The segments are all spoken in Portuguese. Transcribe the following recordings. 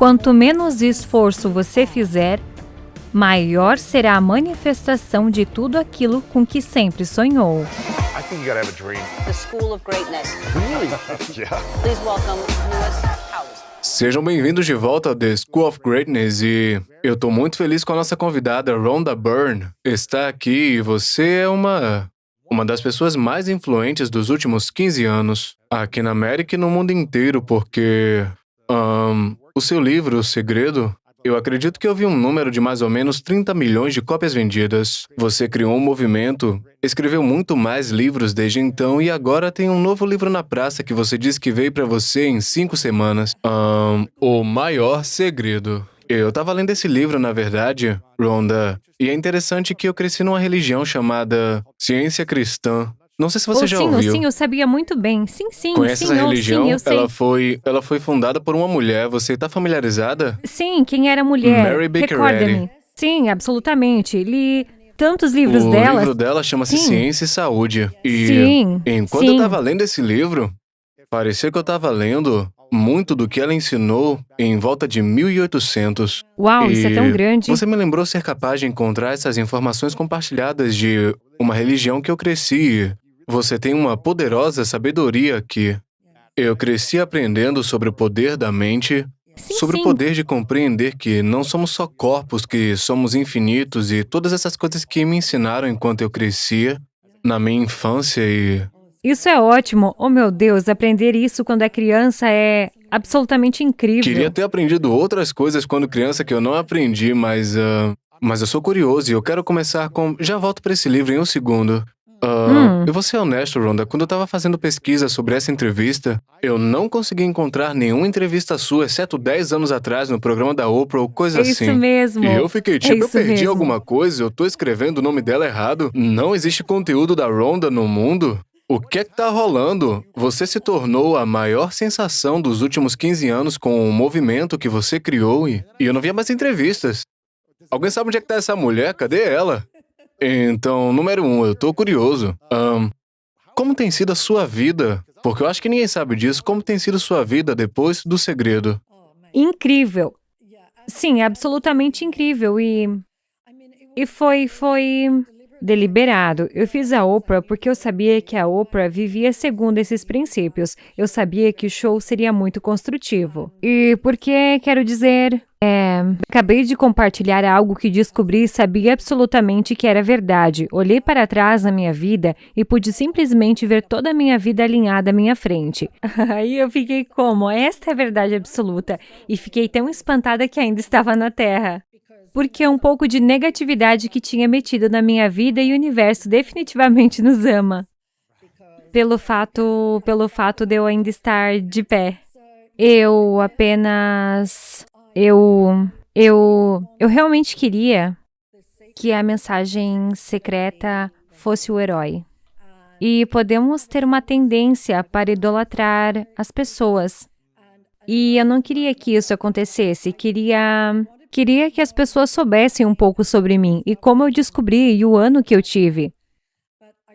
Quanto menos esforço você fizer, maior será a manifestação de tudo aquilo com que sempre sonhou. I think you gotta have a dream. The School of Greatness. Yeah. Please welcome Lewis Howes. Sejam bem-vindos de volta ao The School of Greatness e eu tô muito feliz com a nossa convidada Rhonda Byrne está aqui e você é uma das pessoas mais influentes dos últimos 15 anos aqui na América e no mundo inteiro porque o seu livro, O Segredo, eu acredito que eu vi um número de mais ou menos 30 milhões de cópias vendidas. Você criou um movimento, escreveu muito mais livros desde então e agora tem um novo livro na praça que você disse que veio pra você em 5 semanas. O Maior Segredo. Eu tava lendo esse livro, na verdade, Rhonda, e é interessante que eu cresci numa religião chamada Ciência Cristã. Não sei se você já ouviu. Sim, eu sabia muito bem. Sim, Conhece essa religião? Sim, eu sei. Ela foi fundada por uma mulher. Você tá familiarizada? Sim, quem era a mulher? Mary Baker Recorda-me. Eddy. Sim, absolutamente. Li tantos livros dela. O livro dela chama-se Sim. Ciência e Saúde. E Sim, enquanto sim. eu tava lendo esse livro, parecia que eu tava lendo muito do que ela ensinou em volta de 1800. Uau, isso é tão grande. Você me lembrou ser capaz de encontrar essas informações compartilhadas de uma religião que eu cresci. Você tem uma poderosa sabedoria aqui. Eu cresci aprendendo sobre o poder da mente, sobre o poder de compreender que não somos só corpos, que somos infinitos e todas essas coisas que me ensinaram enquanto eu crescia, na minha infância e... Isso é ótimo. Oh, meu Deus, aprender isso quando é criança é absolutamente incrível. Queria ter aprendido outras coisas quando criança que eu não aprendi, mas eu sou curioso e eu quero começar com... Já volto para esse livro em um segundo. Eu vou ser honesto, Rhonda, quando eu tava fazendo pesquisa sobre essa entrevista, eu não consegui encontrar nenhuma entrevista sua, exceto 10 anos atrás, no programa da Oprah ou coisa assim. Isso mesmo. E eu fiquei tipo, eu isso perdi mesmo. alguma coisa, eu tô escrevendo o nome dela errado, não existe conteúdo da Rhonda no mundo? O que é que tá rolando? Você se tornou a maior sensação dos últimos 15 anos com o movimento que você criou e eu não via mais entrevistas. Alguém sabe onde é que tá essa mulher? Cadê ela? Então, número 1, eu tô curioso. Como tem sido a sua vida? Porque eu acho que ninguém sabe disso. Como tem sido sua vida depois do Segredo? Incrível. Sim, absolutamente incrível. E foi deliberado. Eu fiz a Oprah porque eu sabia que a Oprah vivia segundo esses princípios. Eu sabia que o show seria muito construtivo. E porque, quero dizer, acabei de compartilhar algo que descobri e sabia absolutamente que era verdade. Olhei para trás na minha vida e pude simplesmente ver toda a minha vida alinhada à minha frente. Aí eu fiquei como? Esta é a verdade absoluta. E fiquei tão espantada que ainda estava na Terra. Porque um pouco de negatividade que tinha metido na minha vida e o universo definitivamente nos ama. Pelo fato de eu ainda estar de pé. Eu realmente queria que a mensagem secreta fosse o herói. E podemos ter uma tendência para idolatrar as pessoas. E eu não queria que isso acontecesse, queria que as pessoas soubessem um pouco sobre mim e como eu descobri e o ano que eu tive.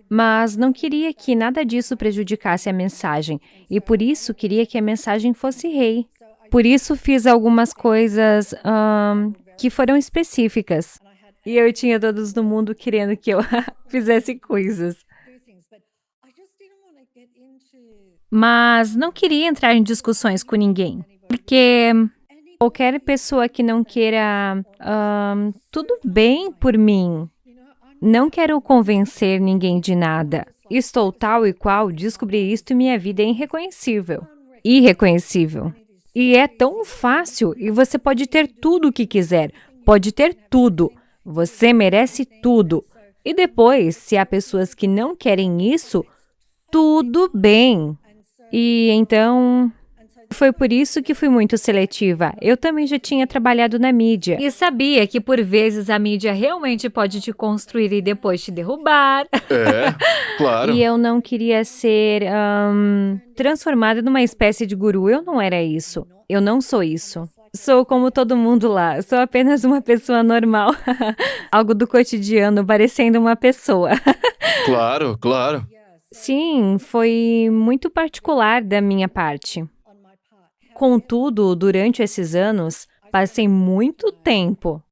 Mas não queria que nada disso prejudicasse a mensagem, e por isso queria que a mensagem fosse rei. Por isso fiz algumas coisas que foram específicas. E eu tinha todos no mundo querendo que eu fizesse coisas. Mas não queria entrar em discussões com ninguém, porque qualquer pessoa que não queira tudo bem por mim. Não quero convencer ninguém de nada. Estou tal e qual, descobri isto e minha vida é irreconhecível. Irreconhecível. E é tão fácil, e você pode ter tudo o que quiser. Pode ter tudo. Você merece tudo. E depois, se há pessoas que não querem isso, tudo bem. E então... Foi por isso que fui muito seletiva. Eu também já tinha trabalhado na mídia. E sabia que, por vezes, a mídia realmente pode te construir e depois te derrubar. Claro. E eu não queria ser transformada numa espécie de guru. Eu não era isso. Eu não sou isso. Sou como todo mundo lá. Sou apenas uma pessoa normal. Algo do cotidiano, parecendo uma pessoa. Claro, claro. Sim, foi muito particular da minha parte. Contudo, durante esses anos, passei muito tempo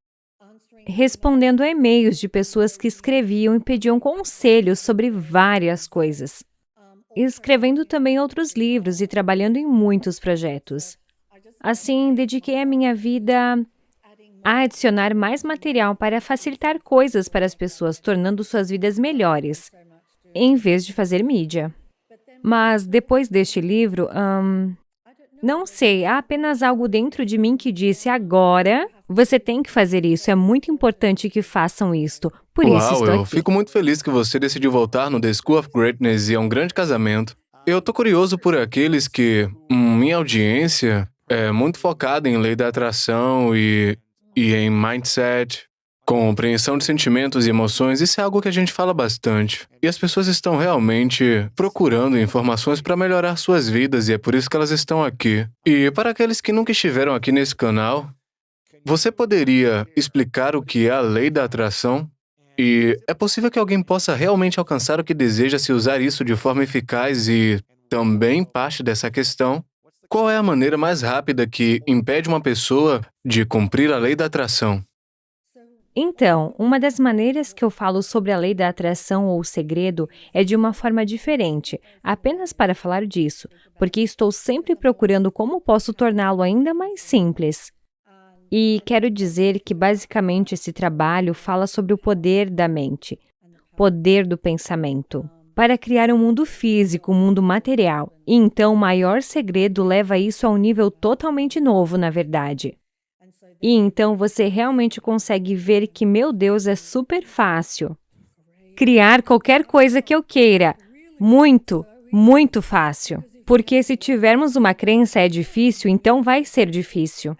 respondendo a e-mails de pessoas que escreviam e pediam conselhos sobre várias coisas. Escrevendo também outros livros e trabalhando em muitos projetos. Assim, dediquei a minha vida a adicionar mais material para facilitar coisas para as pessoas, tornando suas vidas melhores, em vez de fazer mídia. Mas depois deste livro, não sei, há apenas algo dentro de mim que disse, agora você tem que fazer isso, é muito importante que façam isto. Por isso Uau, estou eu aqui. fico muito feliz que você decidiu voltar no The School of Greatness e é um grande casamento. Eu tô curioso por aqueles que, minha audiência é muito focada em lei da atração e em mindset, compreensão de sentimentos e emoções. Isso é algo que a gente fala bastante. E as pessoas estão realmente procurando informações para melhorar suas vidas e é por isso que elas estão aqui. E para aqueles que nunca estiveram aqui nesse canal, você poderia explicar o que é a lei da atração? E é possível que alguém possa realmente alcançar o que deseja se usar isso de forma eficaz e também parte dessa questão? Qual é a maneira mais rápida que impede uma pessoa de cumprir a lei da atração? Então, uma das maneiras que eu falo sobre a lei da atração ou o segredo é de uma forma diferente, apenas para falar disso, porque estou sempre procurando como posso torná-lo ainda mais simples. E quero dizer que basicamente esse trabalho fala sobre o poder da mente, poder do pensamento, para criar um mundo físico, um mundo material. E então o maior segredo leva isso a um nível totalmente novo, na verdade. E então você realmente consegue ver que, meu Deus, é super fácil. Criar qualquer coisa que eu queira. Muito, muito fácil. Porque se tivermos uma crença é difícil, então vai ser difícil.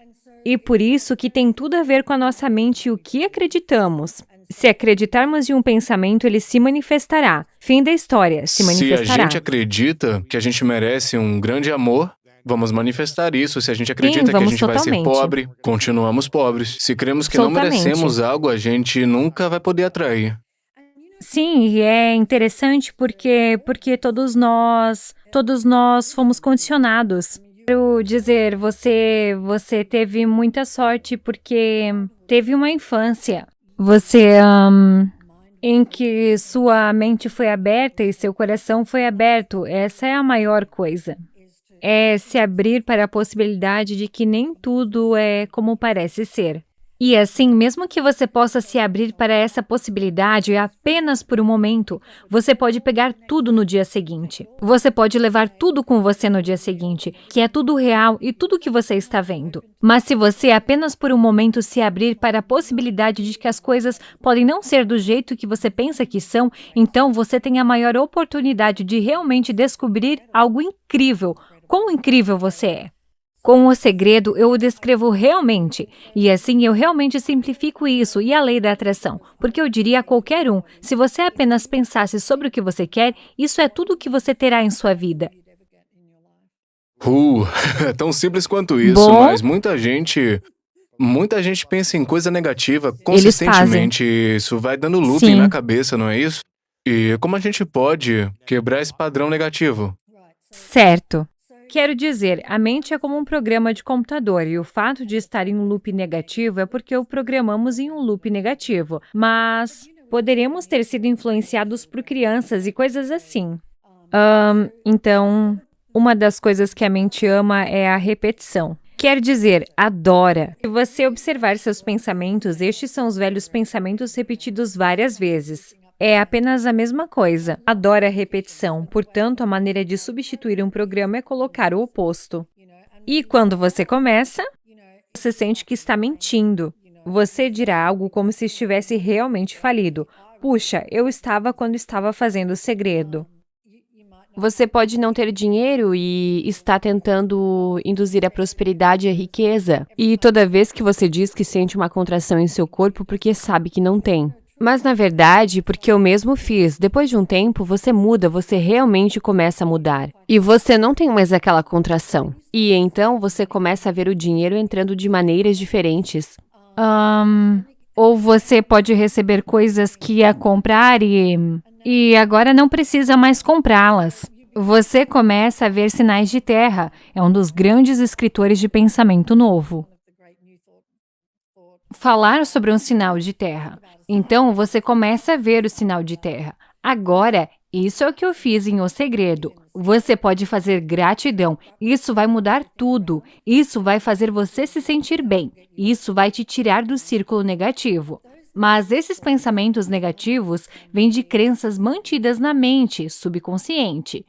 E por isso que tem tudo a ver com a nossa mente e o que acreditamos. Se acreditarmos em um pensamento, ele se manifestará. Fim da história, se manifestará. Se a gente acredita que a gente merece um grande amor, vamos manifestar isso. Se a gente acredita que a gente vai ser pobre, continuamos pobres. Se cremos que não merecemos algo, a gente nunca vai poder atrair. Sim, e é interessante porque todos nós fomos condicionados. Quero dizer, você teve muita sorte porque teve uma infância. Em que sua mente foi aberta e seu coração foi aberto. Essa é a maior coisa. É se abrir para a possibilidade de que nem tudo é como parece ser. E assim, mesmo que você possa se abrir para essa possibilidade apenas por um momento, você pode pegar tudo no dia seguinte. Você pode levar tudo com você no dia seguinte, que é tudo real e tudo que você está vendo. Mas se você apenas por um momento se abrir para a possibilidade de que as coisas podem não ser do jeito que você pensa que são, então você tem a maior oportunidade de realmente descobrir algo incrível. Quão incrível você é! Com o segredo, eu o descrevo realmente, e assim eu realmente simplifico isso e a lei da atração, porque eu diria a qualquer um, se você apenas pensasse sobre o que você quer, isso é tudo o que você terá em sua vida. É tão simples quanto isso, mas muita gente pensa em coisa negativa consistentemente, isso vai dando looping na cabeça, não é isso? E como a gente pode quebrar esse padrão negativo? Certo. Quero dizer, a mente é como um programa de computador e o fato de estar em um loop negativo é porque o programamos em um loop negativo, mas poderíamos ter sido influenciados por crianças e coisas assim. Então, uma das coisas que a mente ama é a repetição. Quer dizer, adora. Se você observar seus pensamentos, estes são os velhos pensamentos repetidos várias vezes. É apenas a mesma coisa. Adora a repetição. Portanto, a maneira de substituir um programa é colocar o oposto. E quando você começa, você sente que está mentindo. Você dirá algo como se estivesse realmente falido. Puxa, eu estava quando estava fazendo o segredo. Você pode não ter dinheiro e está tentando induzir a prosperidade e a riqueza. E toda vez que você diz que sente uma contração em seu corpo porque sabe que não tem. Mas, na verdade, porque eu mesmo fiz, depois de um tempo, você muda, você realmente começa a mudar. E você não tem mais aquela contração. E então, você começa a ver o dinheiro entrando de maneiras diferentes. Ou você pode receber coisas que ia comprar e agora não precisa mais comprá-las. Você começa a ver sinais de terra. É um dos grandes escritores de pensamento novo. Falar sobre um sinal de terra. Então, você começa a ver o sinal de terra. Agora, isso é o que eu fiz em O Segredo. Você pode fazer gratidão. Isso vai mudar tudo. Isso vai fazer você se sentir bem. Isso vai te tirar do círculo negativo. Mas esses pensamentos negativos vêm de crenças mantidas na mente subconsciente.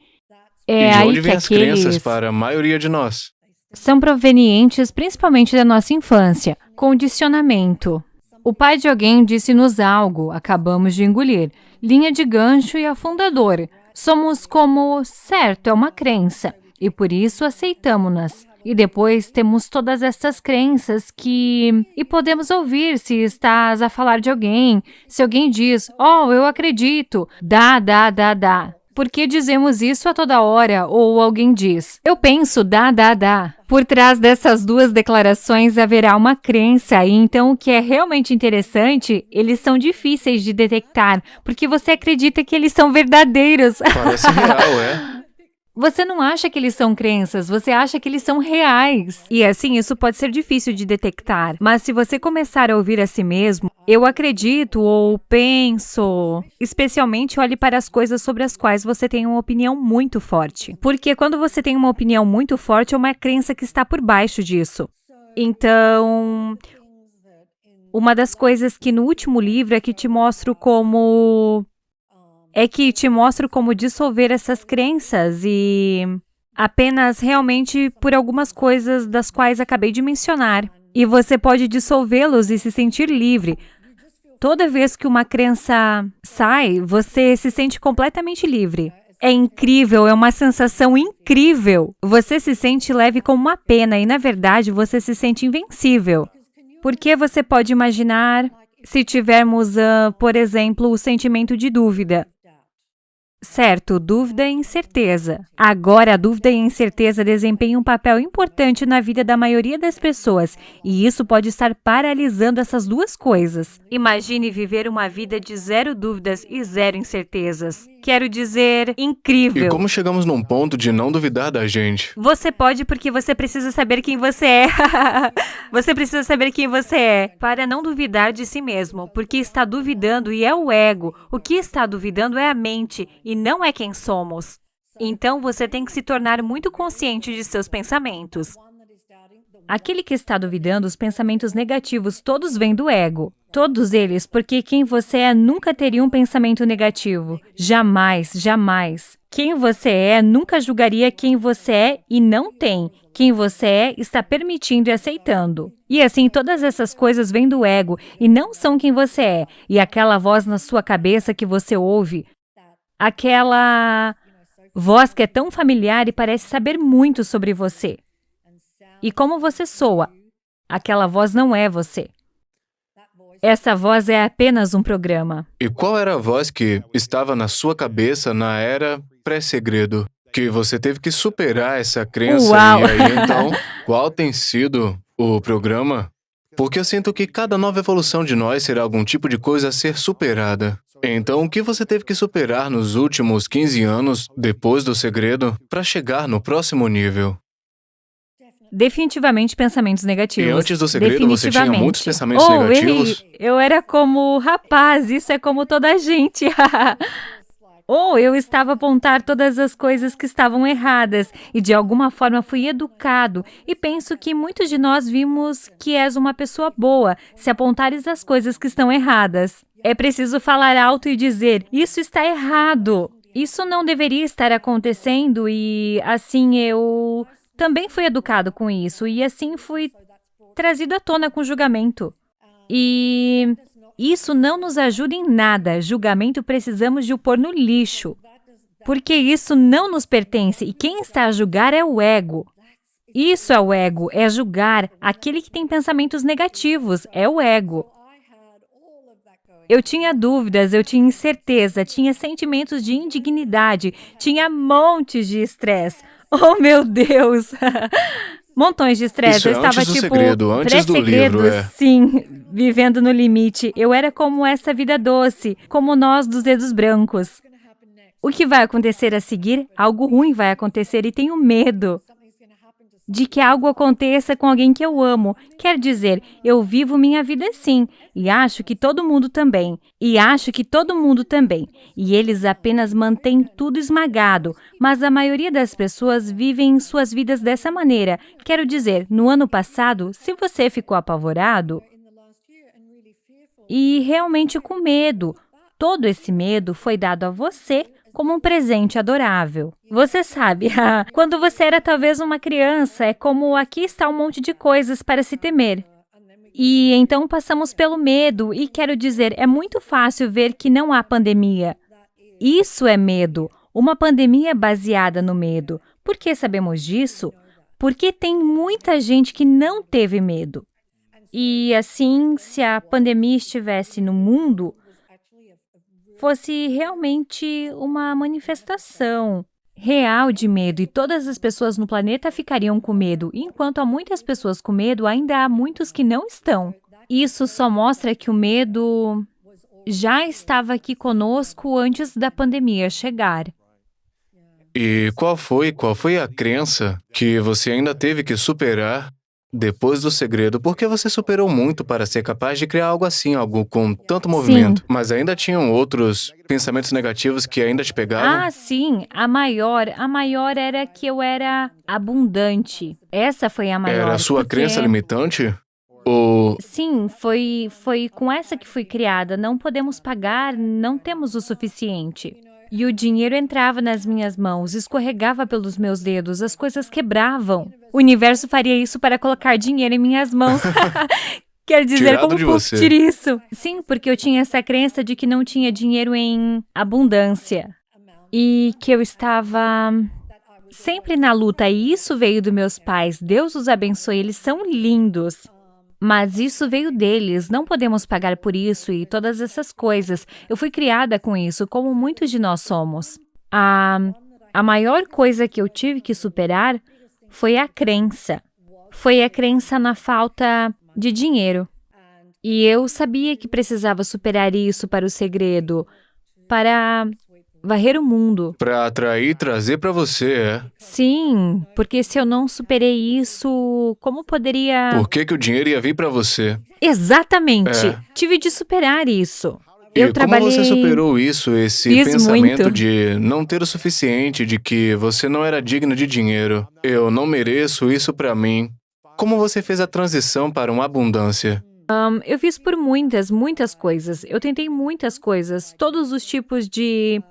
É E de aí onde que vêm as crenças aqueles para a maioria de nós? são provenientes principalmente da nossa infância. Condicionamento. O pai de alguém disse-nos algo, acabamos de engolir. Linha de gancho e afundador. Somos como, certo, é uma crença, e por isso aceitamos-nas. E depois temos todas essas crenças e podemos ouvir se estás a falar de alguém, se alguém diz, oh, eu acredito, dá. Por que dizemos isso a toda hora? Ou alguém diz, eu penso, dá. Por trás dessas duas declarações haverá uma crença, e então o que é realmente interessante, eles são difíceis de detectar, porque você acredita que eles são verdadeiros. Parece real, é? Você não acha que eles são crenças, você acha que eles são reais. E assim, isso pode ser difícil de detectar. Mas se você começar a ouvir a si mesmo, eu acredito ou penso, especialmente olhe para as coisas sobre as quais você tem uma opinião muito forte. Porque quando você tem uma opinião muito forte, é uma crença que está por baixo disso. Então, uma das coisas que no último livro é que te mostro como dissolver essas crenças e apenas realmente por algumas coisas das quais acabei de mencionar. E você pode dissolvê-los e se sentir livre. Toda vez que uma crença sai, você se sente completamente livre. É incrível, é uma sensação incrível. Você se sente leve como uma pena e, na verdade, você se sente invencível. Porque você pode imaginar se tivermos, por exemplo, o sentimento de dúvida. Certo, dúvida e incerteza. Agora, a dúvida e a incerteza desempenham um papel importante na vida da maioria das pessoas, e isso pode estar paralisando essas duas coisas. Imagine viver uma vida de 0 dúvidas e 0 incertezas. Quero dizer, E incrível. como chegamos num ponto de não duvidar da gente? Você pode porque você precisa saber quem você é. Você precisa saber quem você é para não duvidar de si mesmo, porque está duvidando e é o ego. O que está duvidando é a mente e não é quem somos. Então você tem que se tornar muito consciente de seus pensamentos. Aquele que está duvidando, os pensamentos negativos, todos vêm do ego. Todos eles, porque quem você é nunca teria um pensamento negativo. Jamais, jamais. Quem você é nunca julgaria quem você é e não tem. Quem você é está permitindo e aceitando. E assim, todas essas coisas vêm do ego e não são quem você é. E aquela voz na sua cabeça que você ouve, aquela voz que é tão familiar e parece saber muito sobre você. E como você soa, aquela voz não é você. Essa voz é apenas um programa. E qual era a voz que estava na sua cabeça na era pré-segredo? Que você teve que superar essa crença Uau! e aí então, qual tem sido o programa? Porque eu sinto que cada nova evolução de nós será algum tipo de coisa a ser superada. Então, o que você teve que superar nos últimos 15 anos, depois do segredo, para chegar no próximo nível? Definitivamente pensamentos negativos. E antes do segredo, você tinha muitos pensamentos errei. negativos? Eu era como, rapaz, isso é como toda a gente. Ou eu estava a apontar todas as coisas que estavam erradas e de alguma forma fui educado e penso que muitos de nós vimos que és uma pessoa boa se apontares as coisas que estão erradas. É preciso falar alto e dizer, isso está errado, isso não deveria estar acontecendo e assim eu também fui educado com isso e assim fui trazido à tona com julgamento. E isso não nos ajuda em nada. Julgamento precisamos de o pôr no lixo. Porque isso não nos pertence e quem está a julgar é o ego. Isso é o ego, é julgar. Aquele que tem pensamentos negativos é o ego. Eu tinha dúvidas, eu tinha incerteza, tinha sentimentos de indignidade, tinha montes de estresse. Oh, meu Deus! Montões de estresse. Isso é Eu estava antes do tipo segredo, antes do pré-segredo, livro, é. sim, vivendo no limite. Eu era como essa vida doce, como nós dos dedos brancos. O que vai acontecer a seguir? Algo ruim vai acontecer e tenho medo de que algo aconteça com alguém que eu amo. Quer dizer, eu vivo minha vida assim, e acho que todo mundo também. E eles apenas mantêm tudo esmagado, mas a maioria das pessoas vivem suas vidas dessa maneira. Quero dizer, no ano passado, se você ficou apavorado e realmente com medo, todo esse medo foi dado a você como um presente adorável. Você sabe, quando você era talvez uma criança, é como aqui está um monte de coisas para se temer. E então passamos pelo medo, e quero dizer, é muito fácil ver que não há pandemia. Isso é medo, uma pandemia baseada no medo. Por que sabemos disso? Porque tem muita gente que não teve medo. E assim, se a pandemia estivesse no mundo, fosse realmente uma manifestação real de medo e todas as pessoas no planeta ficariam com medo. Enquanto há muitas pessoas com medo, ainda há muitos que não estão. Isso só mostra que o medo já estava aqui conosco antes da pandemia chegar. E qual foi a crença que você ainda teve que superar depois do segredo? Porque você superou muito para ser capaz de criar algo assim, algo com tanto movimento. Sim. Mas ainda tinham outros pensamentos negativos que ainda te pegavam? Sim, a maior era que eu era abundante. Essa foi a maior. Era a sua porque- crença limitante? Ou Sim, foi com essa que fui criada. Não podemos pagar, não temos o suficiente. E o dinheiro entrava nas minhas mãos, escorregava pelos meus dedos, as coisas quebravam. O universo faria isso para colocar dinheiro em minhas mãos. Quer dizer, Tirado como de você. curtir isso? Sim, porque eu tinha essa crença de que não tinha dinheiro em abundância. E que eu estava sempre na luta. E isso veio dos meus pais. Deus os abençoe, eles são lindos. Mas isso veio deles, não podemos pagar por isso e todas essas coisas. Eu fui criada com isso, como muitos de nós somos. A maior coisa que eu tive que superar foi a crença. Foi a crença na falta de dinheiro. E eu sabia que precisava superar isso para o segredo, para varrer o mundo. para atrair e trazer para você, é? Sim, porque se eu não superei isso, como poderia... Por que o dinheiro ia vir para você? Exatamente. É. Tive de superar isso. E Eu como trabalhei... você superou isso, esse Fiz pensamento muito. de não ter o suficiente, de que você não era digno de dinheiro? Eu não mereço isso para mim. Como você fez a transição para uma abundância? Eu fiz por muitas coisas. Eu tentei muitas coisas. Todos os tipos de...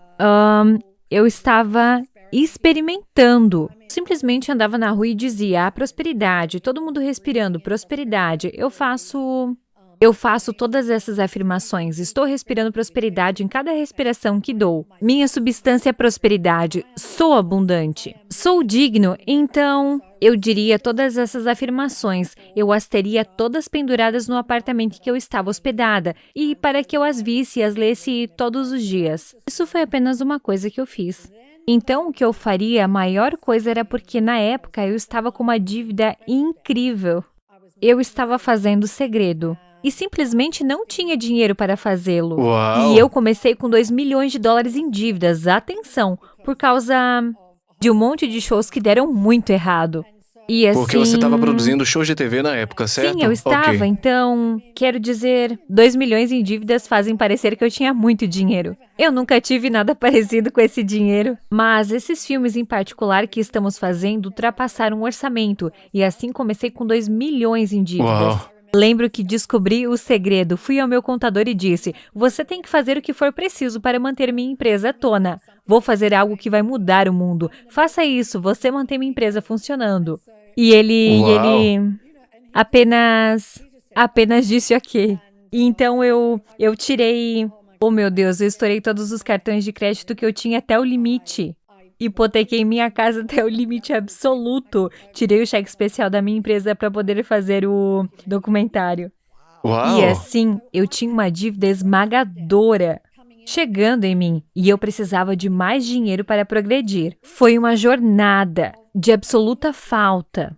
eu estava experimentando. Simplesmente andava na rua e dizia, prosperidade, todo mundo respirando, prosperidade. Eu faço todas essas afirmações. Estou respirando prosperidade em cada respiração que dou. Minha substância é prosperidade. Sou abundante. Sou digno. Então, eu diria todas essas afirmações. Eu as teria todas penduradas no apartamento em que eu estava hospedada e para que eu as visse e as lesse todos os dias. Isso foi apenas uma coisa que eu fiz. Então, o que eu faria, a maior coisa era porque, na época, eu estava com uma dívida incrível. Eu estava fazendo segredo. E simplesmente não tinha dinheiro para fazê-lo. Uau! E eu comecei com 2 milhões de dólares em dívidas, atenção, por causa de um monte de shows que deram muito errado. E assim... Porque você estava produzindo shows de TV na época, certo? Sim, eu estava. Ok. Então, quero dizer, 2 milhões em dívidas fazem parecer que eu tinha muito dinheiro. Eu nunca tive nada parecido com esse dinheiro. Mas esses filmes em particular que estamos fazendo ultrapassaram o orçamento. E assim comecei com 2 milhões em dívidas. Uau! Lembro que descobri o segredo. Fui ao meu contador e disse, você tem que fazer o que for preciso para manter minha empresa à tona. Vou fazer algo que vai mudar o mundo. Faça isso, você mantém minha empresa funcionando. E ele apenas disse ok. E então eu tirei... Oh meu Deus, eu estourei todos os cartões de crédito que eu tinha até o limite. Hipotequei minha casa até o limite absoluto. Tirei o cheque especial da minha empresa para poder fazer o documentário. Uau! E assim, eu tinha uma dívida esmagadora chegando em mim e eu precisava de mais dinheiro para progredir. Foi uma jornada de absoluta falta.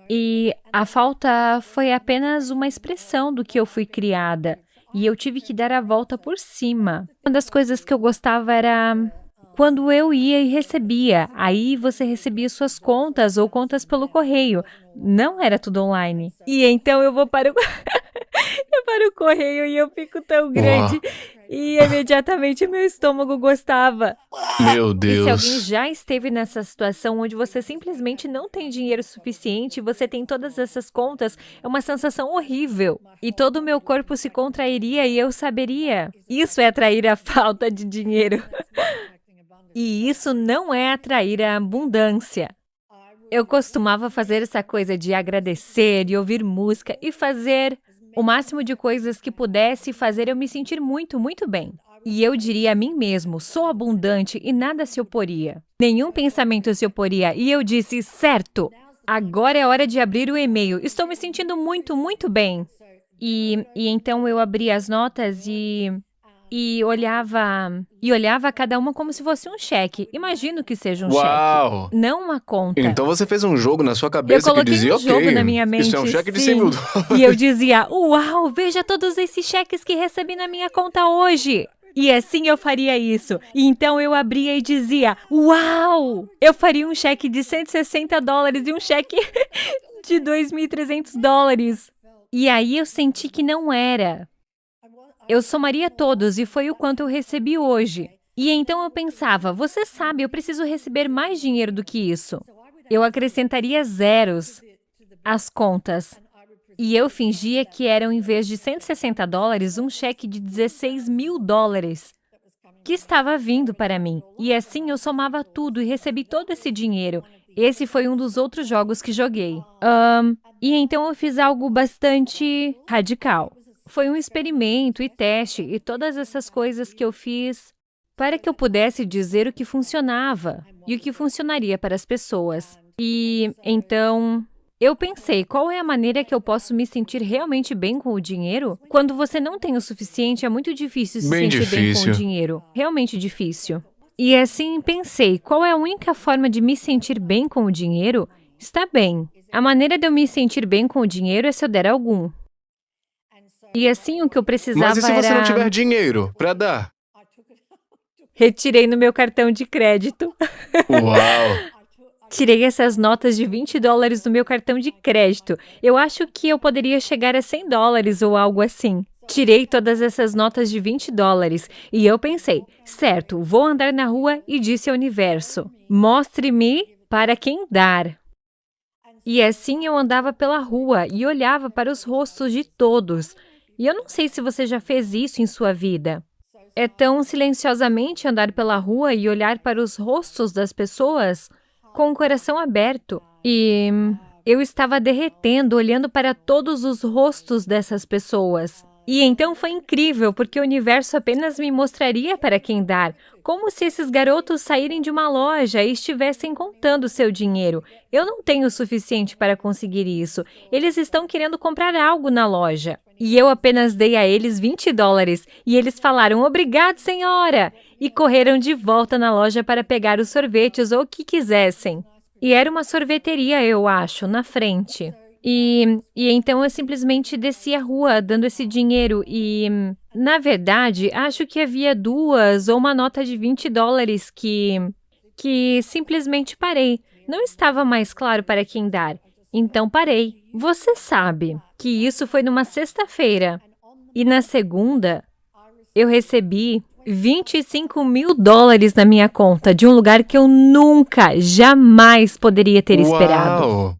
E a falta foi apenas uma expressão do que eu fui criada. E eu tive que dar a volta por cima. Uma das coisas que eu gostava era quando eu ia e recebia. Aí você recebia suas contas ou contas pelo correio. Não era tudo online. E então eu vou para o, eu para o correio e eu fico tão grande. E imediatamente meu estômago gostava. Meu E se Deus. alguém já esteve nessa situação onde você simplesmente não tem dinheiro suficiente, você tem todas essas contas, é uma sensação horrível. E todo o meu corpo se contrairia e eu saberia. Isso é atrair a falta de dinheiro. E isso não é atrair a abundância. Eu costumava fazer essa coisa de agradecer e ouvir música e fazer o máximo de coisas que pudesse fazer eu me sentir muito, muito bem. E eu diria a mim mesmo, sou abundante e nada se oporia. Nenhum pensamento se oporia. E eu disse, certo, agora é hora de abrir o e-mail. Estou me sentindo muito, muito bem. E então eu abri as notas e olhava cada uma como se fosse um cheque. Imagino que seja um Uau! cheque, não uma conta. Então você fez um jogo na sua Eu cabeça que coloquei dizia, um jogo ok, na minha mente. isso é um cheque de sim. 100 mil E eu dizia, uau, veja todos esses cheques que recebi na minha conta hoje. E assim eu faria isso. E então eu abria e dizia, uau, eu faria um cheque de $160 e um cheque de $2.300. E aí eu senti que não era. Eu somaria todos e foi o quanto eu recebi hoje. E então eu pensava, você sabe, eu preciso receber mais dinheiro do que isso. Eu acrescentaria zeros às contas. E eu fingia que eram, em vez de $160, um cheque de $16 mil que estava vindo para mim. E assim eu somava tudo e recebi todo esse dinheiro. Esse foi um dos outros jogos que joguei. E então eu fiz algo bastante radical. Foi um experimento e teste e todas essas coisas que eu fiz para que eu pudesse dizer o que funcionava e o que funcionaria para as pessoas. E então eu pensei, qual é a maneira que eu posso me sentir realmente bem com o dinheiro? Quando você não tem o suficiente, é muito difícil se Bem sentir bem com difícil. o dinheiro. Realmente difícil. E assim pensei, qual é a única forma de me sentir bem com o dinheiro? Está bem. A maneira de eu me sentir bem com o dinheiro é se eu der algum. E assim o que eu precisava Mas e se você era... não tiver dinheiro pra dar? Retirei no meu cartão de crédito. Uau! Tirei essas notas de $20 do meu cartão de crédito. Eu acho que eu poderia chegar a $100 ou algo assim. Tirei todas essas notas de $20 e eu pensei, certo, vou andar na rua e disse ao universo, mostre-me para quem dar. E assim eu andava pela rua e olhava para os rostos de todos. E eu não sei se você já fez isso em sua vida. É tão silenciosamente andar pela rua e olhar para os rostos das pessoas com o coração aberto. E eu estava derretendo, olhando para todos os rostos dessas pessoas. E então foi incrível, porque o universo apenas me mostraria para quem dar, como se esses garotos saírem de uma loja e estivessem contando seu dinheiro. Eu não tenho o suficiente para conseguir isso. Eles estão querendo comprar algo na loja. E eu apenas dei a eles $20. E eles falaram, obrigado, senhora! E correram de volta na loja para pegar os sorvetes ou o que quisessem. E era uma sorveteria, eu acho, na frente. E então eu simplesmente desci a rua dando esse dinheiro e, na verdade, acho que havia 2 ou uma nota de $20 que simplesmente parei. Não estava mais claro para quem dar. Então parei. Você sabe que isso foi numa sexta-feira. E na segunda, eu recebi $25 mil na minha conta de um lugar que eu nunca, jamais poderia ter esperado. Uau!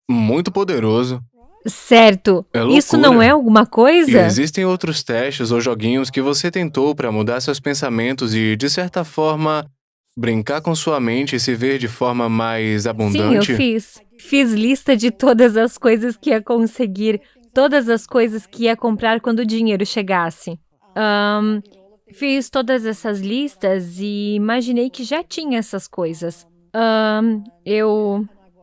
Muito poderoso. Certo. É loucura. Isso não é alguma E coisa? existem outros testes ou joguinhos que você tentou para mudar seus pensamentos e, de certa forma, brincar com sua mente e se ver de forma mais Sim, eu abundante? fiz. Fiz lista de todas as coisas que ia conseguir, todas as coisas que ia comprar quando o dinheiro chegasse. Fiz todas essas listas e imaginei que já tinha essas coisas.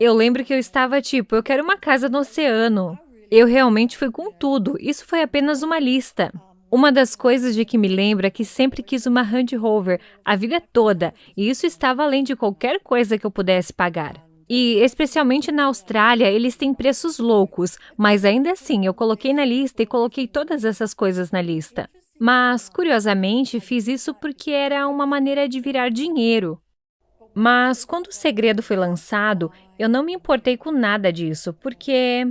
Eu lembro que eu estava tipo, eu quero uma casa no oceano. Eu realmente fui com tudo. Isso foi apenas uma lista. Uma das coisas de que me lembro é que sempre quis uma Land Rover a vida toda. E isso estava além de qualquer coisa que eu pudesse pagar. E, especialmente na Austrália, eles têm preços loucos. Mas ainda assim, eu coloquei na lista e coloquei todas essas coisas na lista. Mas, curiosamente, fiz isso porque era uma maneira de virar dinheiro. Mas, quando o segredo foi lançado, eu não me importei com nada disso, porque...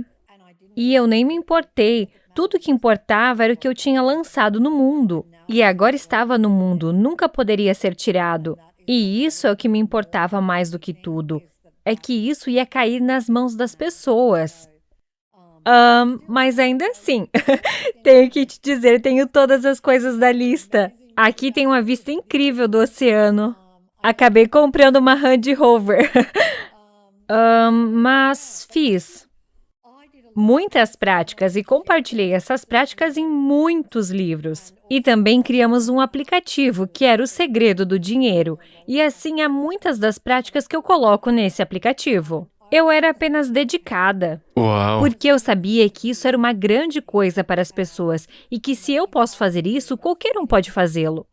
E eu nem me importei. Tudo que importava era o que eu tinha lançado no mundo. E agora estava no mundo, nunca poderia ser tirado. E isso é o que me importava mais do que tudo. É que isso ia cair nas mãos das pessoas. Mas ainda assim, tenho que te dizer, tenho todas as coisas da lista. Aqui tem uma vista incrível do oceano. Acabei comprando uma Land Rover. Mas fiz muitas práticas e compartilhei essas práticas em muitos livros. E também criamos um aplicativo, que era o Segredo do Dinheiro. E assim há muitas das práticas que eu coloco nesse aplicativo. Eu era apenas dedicada, Uau! porque eu sabia que isso era uma grande coisa para as pessoas e que se eu posso fazer isso, qualquer um pode fazê-lo.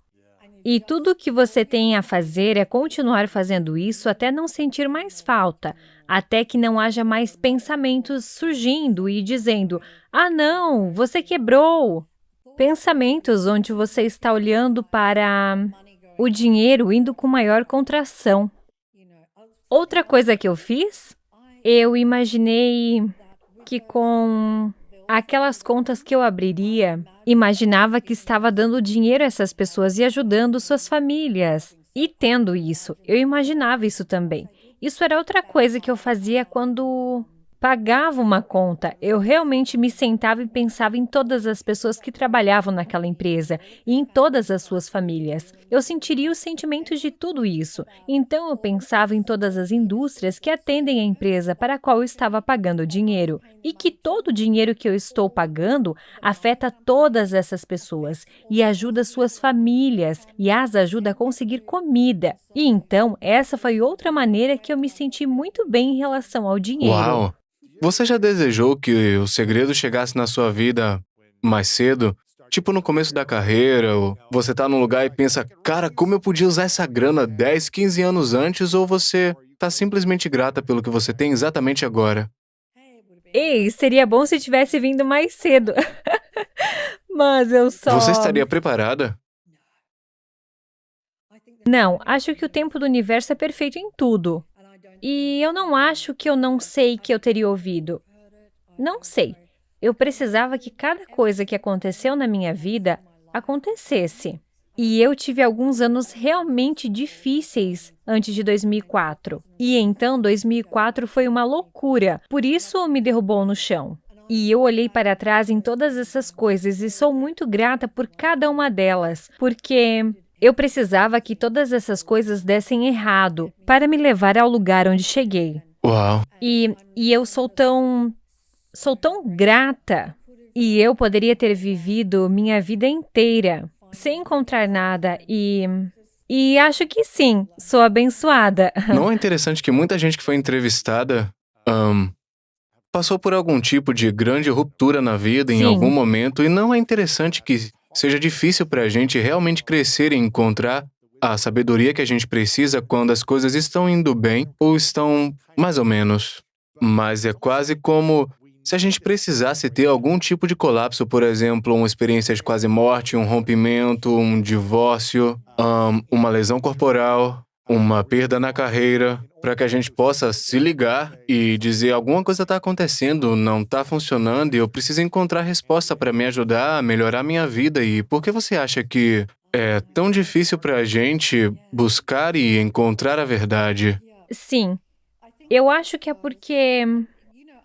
E tudo o que você tem a fazer é continuar fazendo isso até não sentir mais falta, até que não haja mais pensamentos surgindo e dizendo: "Ah, não, você quebrou." Pensamentos onde você está olhando para o dinheiro indo com maior contração. Outra coisa que eu fiz, eu imaginei que com aquelas contas que eu abriria, imaginava que estava dando dinheiro a essas pessoas e ajudando suas famílias. E tendo isso, eu imaginava isso também. Isso era outra coisa que eu fazia quando pagava uma conta. Eu realmente me sentava e pensava em todas as pessoas que trabalhavam naquela empresa e em todas as suas famílias. Eu sentiria os sentimentos de tudo isso. Então eu pensava em todas as indústrias que atendem a empresa para a qual eu estava pagando dinheiro e que todo o dinheiro que eu estou pagando afeta todas essas pessoas e ajuda suas famílias e as ajuda a conseguir comida. E então, essa foi outra maneira que eu me senti muito bem em relação ao dinheiro. Uau! Você já desejou que o segredo chegasse na sua vida mais cedo? Tipo no começo da carreira, ou você tá num lugar e pensa, cara, como eu podia usar essa grana 10, 15 anos antes, ou você tá simplesmente grata pelo que você tem exatamente agora? Ei, seria bom se tivesse vindo mais cedo. Mas eu só... Você estaria preparada? Não, acho que o tempo do universo é perfeito em tudo. E eu não acho que eu não sei que eu teria ouvido. Não sei. Eu precisava que cada coisa que aconteceu na minha vida acontecesse. E eu tive alguns anos realmente difíceis antes de 2004. E então 2004 foi uma loucura. Por isso me derrubou no chão. E eu olhei para trás em todas essas coisas e sou muito grata por cada uma delas, porque eu precisava que todas essas coisas dessem errado para me levar ao lugar onde cheguei. Uau! E eu sou tão grata. E eu poderia ter vivido minha vida inteira sem encontrar nada e acho que sim, sou abençoada. Não é interessante que muita gente que foi entrevistada passou por algum tipo de grande ruptura na vida em Sim. algum momento, e não é interessante que seja difícil para a gente realmente crescer e encontrar a sabedoria que a gente precisa quando as coisas estão indo bem ou estão mais ou menos. Mas é quase como se a gente precisasse ter algum tipo de colapso, por exemplo, uma experiência de quase morte, um rompimento, um divórcio, uma lesão corporal, uma perda na carreira, para que a gente possa se ligar e dizer alguma coisa está acontecendo, não está funcionando e eu preciso encontrar resposta para me ajudar a melhorar minha vida. E por que você acha que é tão difícil para a gente buscar e encontrar a verdade? Sim, eu acho que é porque...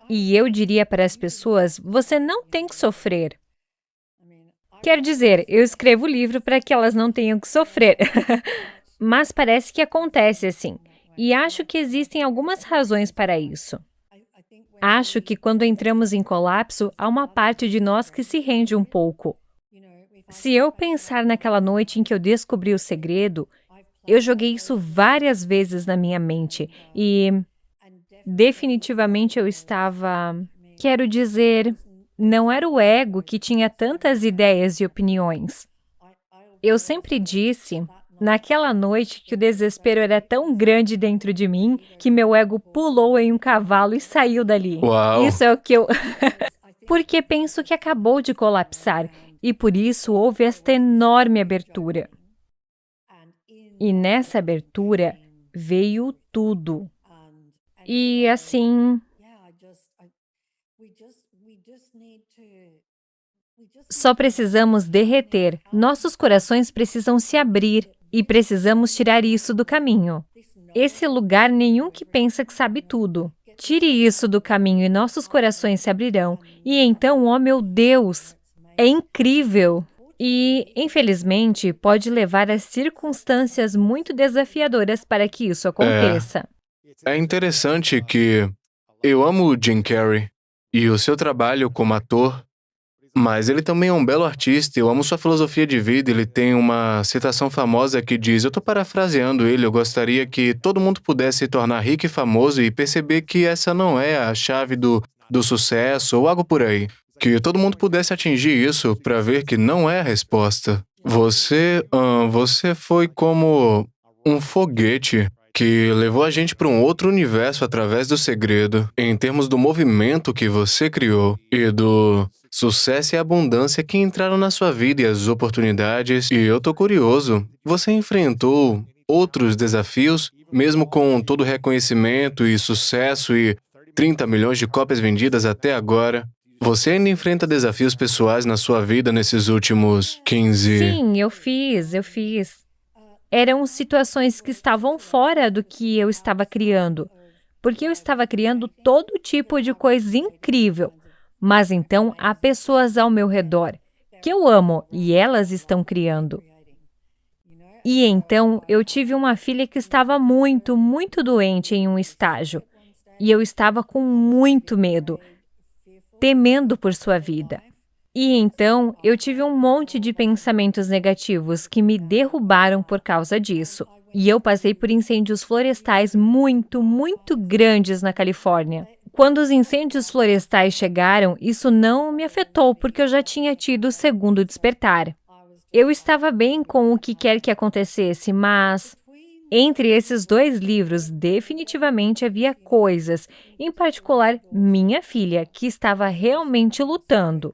E eu diria para as pessoas, você não tem que sofrer. Quer dizer, eu escrevo o livro para que elas não tenham que sofrer. Mas parece que acontece assim. E acho que existem algumas razões para isso. Acho que quando entramos em colapso, há uma parte de nós que se rende um pouco. Se eu pensar naquela noite em que eu descobri o segredo, eu joguei isso várias vezes na minha mente e definitivamente eu estava... Quero dizer, não era o ego que tinha tantas ideias e opiniões. Eu sempre disse, naquela noite, que o desespero era tão grande dentro de mim que meu ego pulou em um cavalo e saiu dali. Uau! Isso é o que eu... porque penso que acabou de colapsar e por isso houve esta enorme abertura. E nessa abertura veio tudo. E assim, só precisamos derreter. Nossos corações precisam se abrir e precisamos tirar isso do caminho. Esse lugar nenhum que pensa que sabe tudo. Tire isso do caminho e nossos corações se abrirão. E então, oh meu Deus, é incrível! E, infelizmente, pode levar a circunstâncias muito desafiadoras para que isso aconteça. É interessante que eu amo o Jim Carrey e o seu trabalho como ator, mas ele também é um belo artista, eu amo sua filosofia de vida, ele tem uma citação famosa que diz, eu estou parafraseando ele, eu gostaria que todo mundo pudesse se tornar rico e famoso e perceber que essa não é a chave do sucesso ou algo por aí. Que todo mundo pudesse atingir isso para ver que não é a resposta. Você foi como um foguete que levou a gente para um outro universo através do segredo, em termos do movimento que você criou e do sucesso e abundância que entraram na sua vida e as oportunidades. E eu tô curioso, você enfrentou outros desafios, mesmo com todo o reconhecimento e sucesso e 30 milhões de cópias vendidas até agora? Você ainda enfrenta desafios pessoais na sua vida nesses últimos 15... Sim, eu fiz. Eram situações que estavam fora do que eu estava criando, porque eu estava criando todo tipo de coisa incrível. Mas então há pessoas ao meu redor que eu amo e elas estão criando. E então eu tive uma filha que estava muito, muito doente em um estágio. E eu estava com muito medo, temendo por sua vida. E então eu tive um monte de pensamentos negativos que me derrubaram por causa disso. E eu passei por incêndios florestais muito, muito grandes na Califórnia. Quando os incêndios florestais chegaram, isso não me afetou porque eu já tinha tido o segundo despertar. Eu estava bem com o que quer que acontecesse, mas entre esses dois livros, definitivamente havia coisas, em particular minha filha, que estava realmente lutando.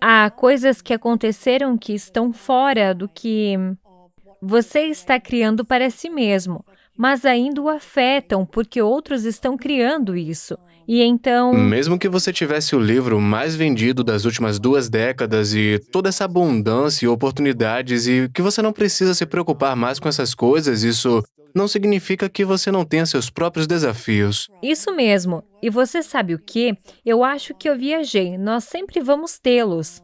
Há coisas que aconteceram que estão fora do que você está criando para si mesmo, mas ainda o afetam porque outros estão criando isso. E então... Mesmo que você tivesse o livro mais vendido das últimas 2 décadas e toda essa abundância e oportunidades e que você não precisa se preocupar mais com essas coisas, isso não significa que você não tenha seus próprios desafios. Isso mesmo. E você sabe o quê? Eu acho que eu viajei. Nós sempre vamos tê-los.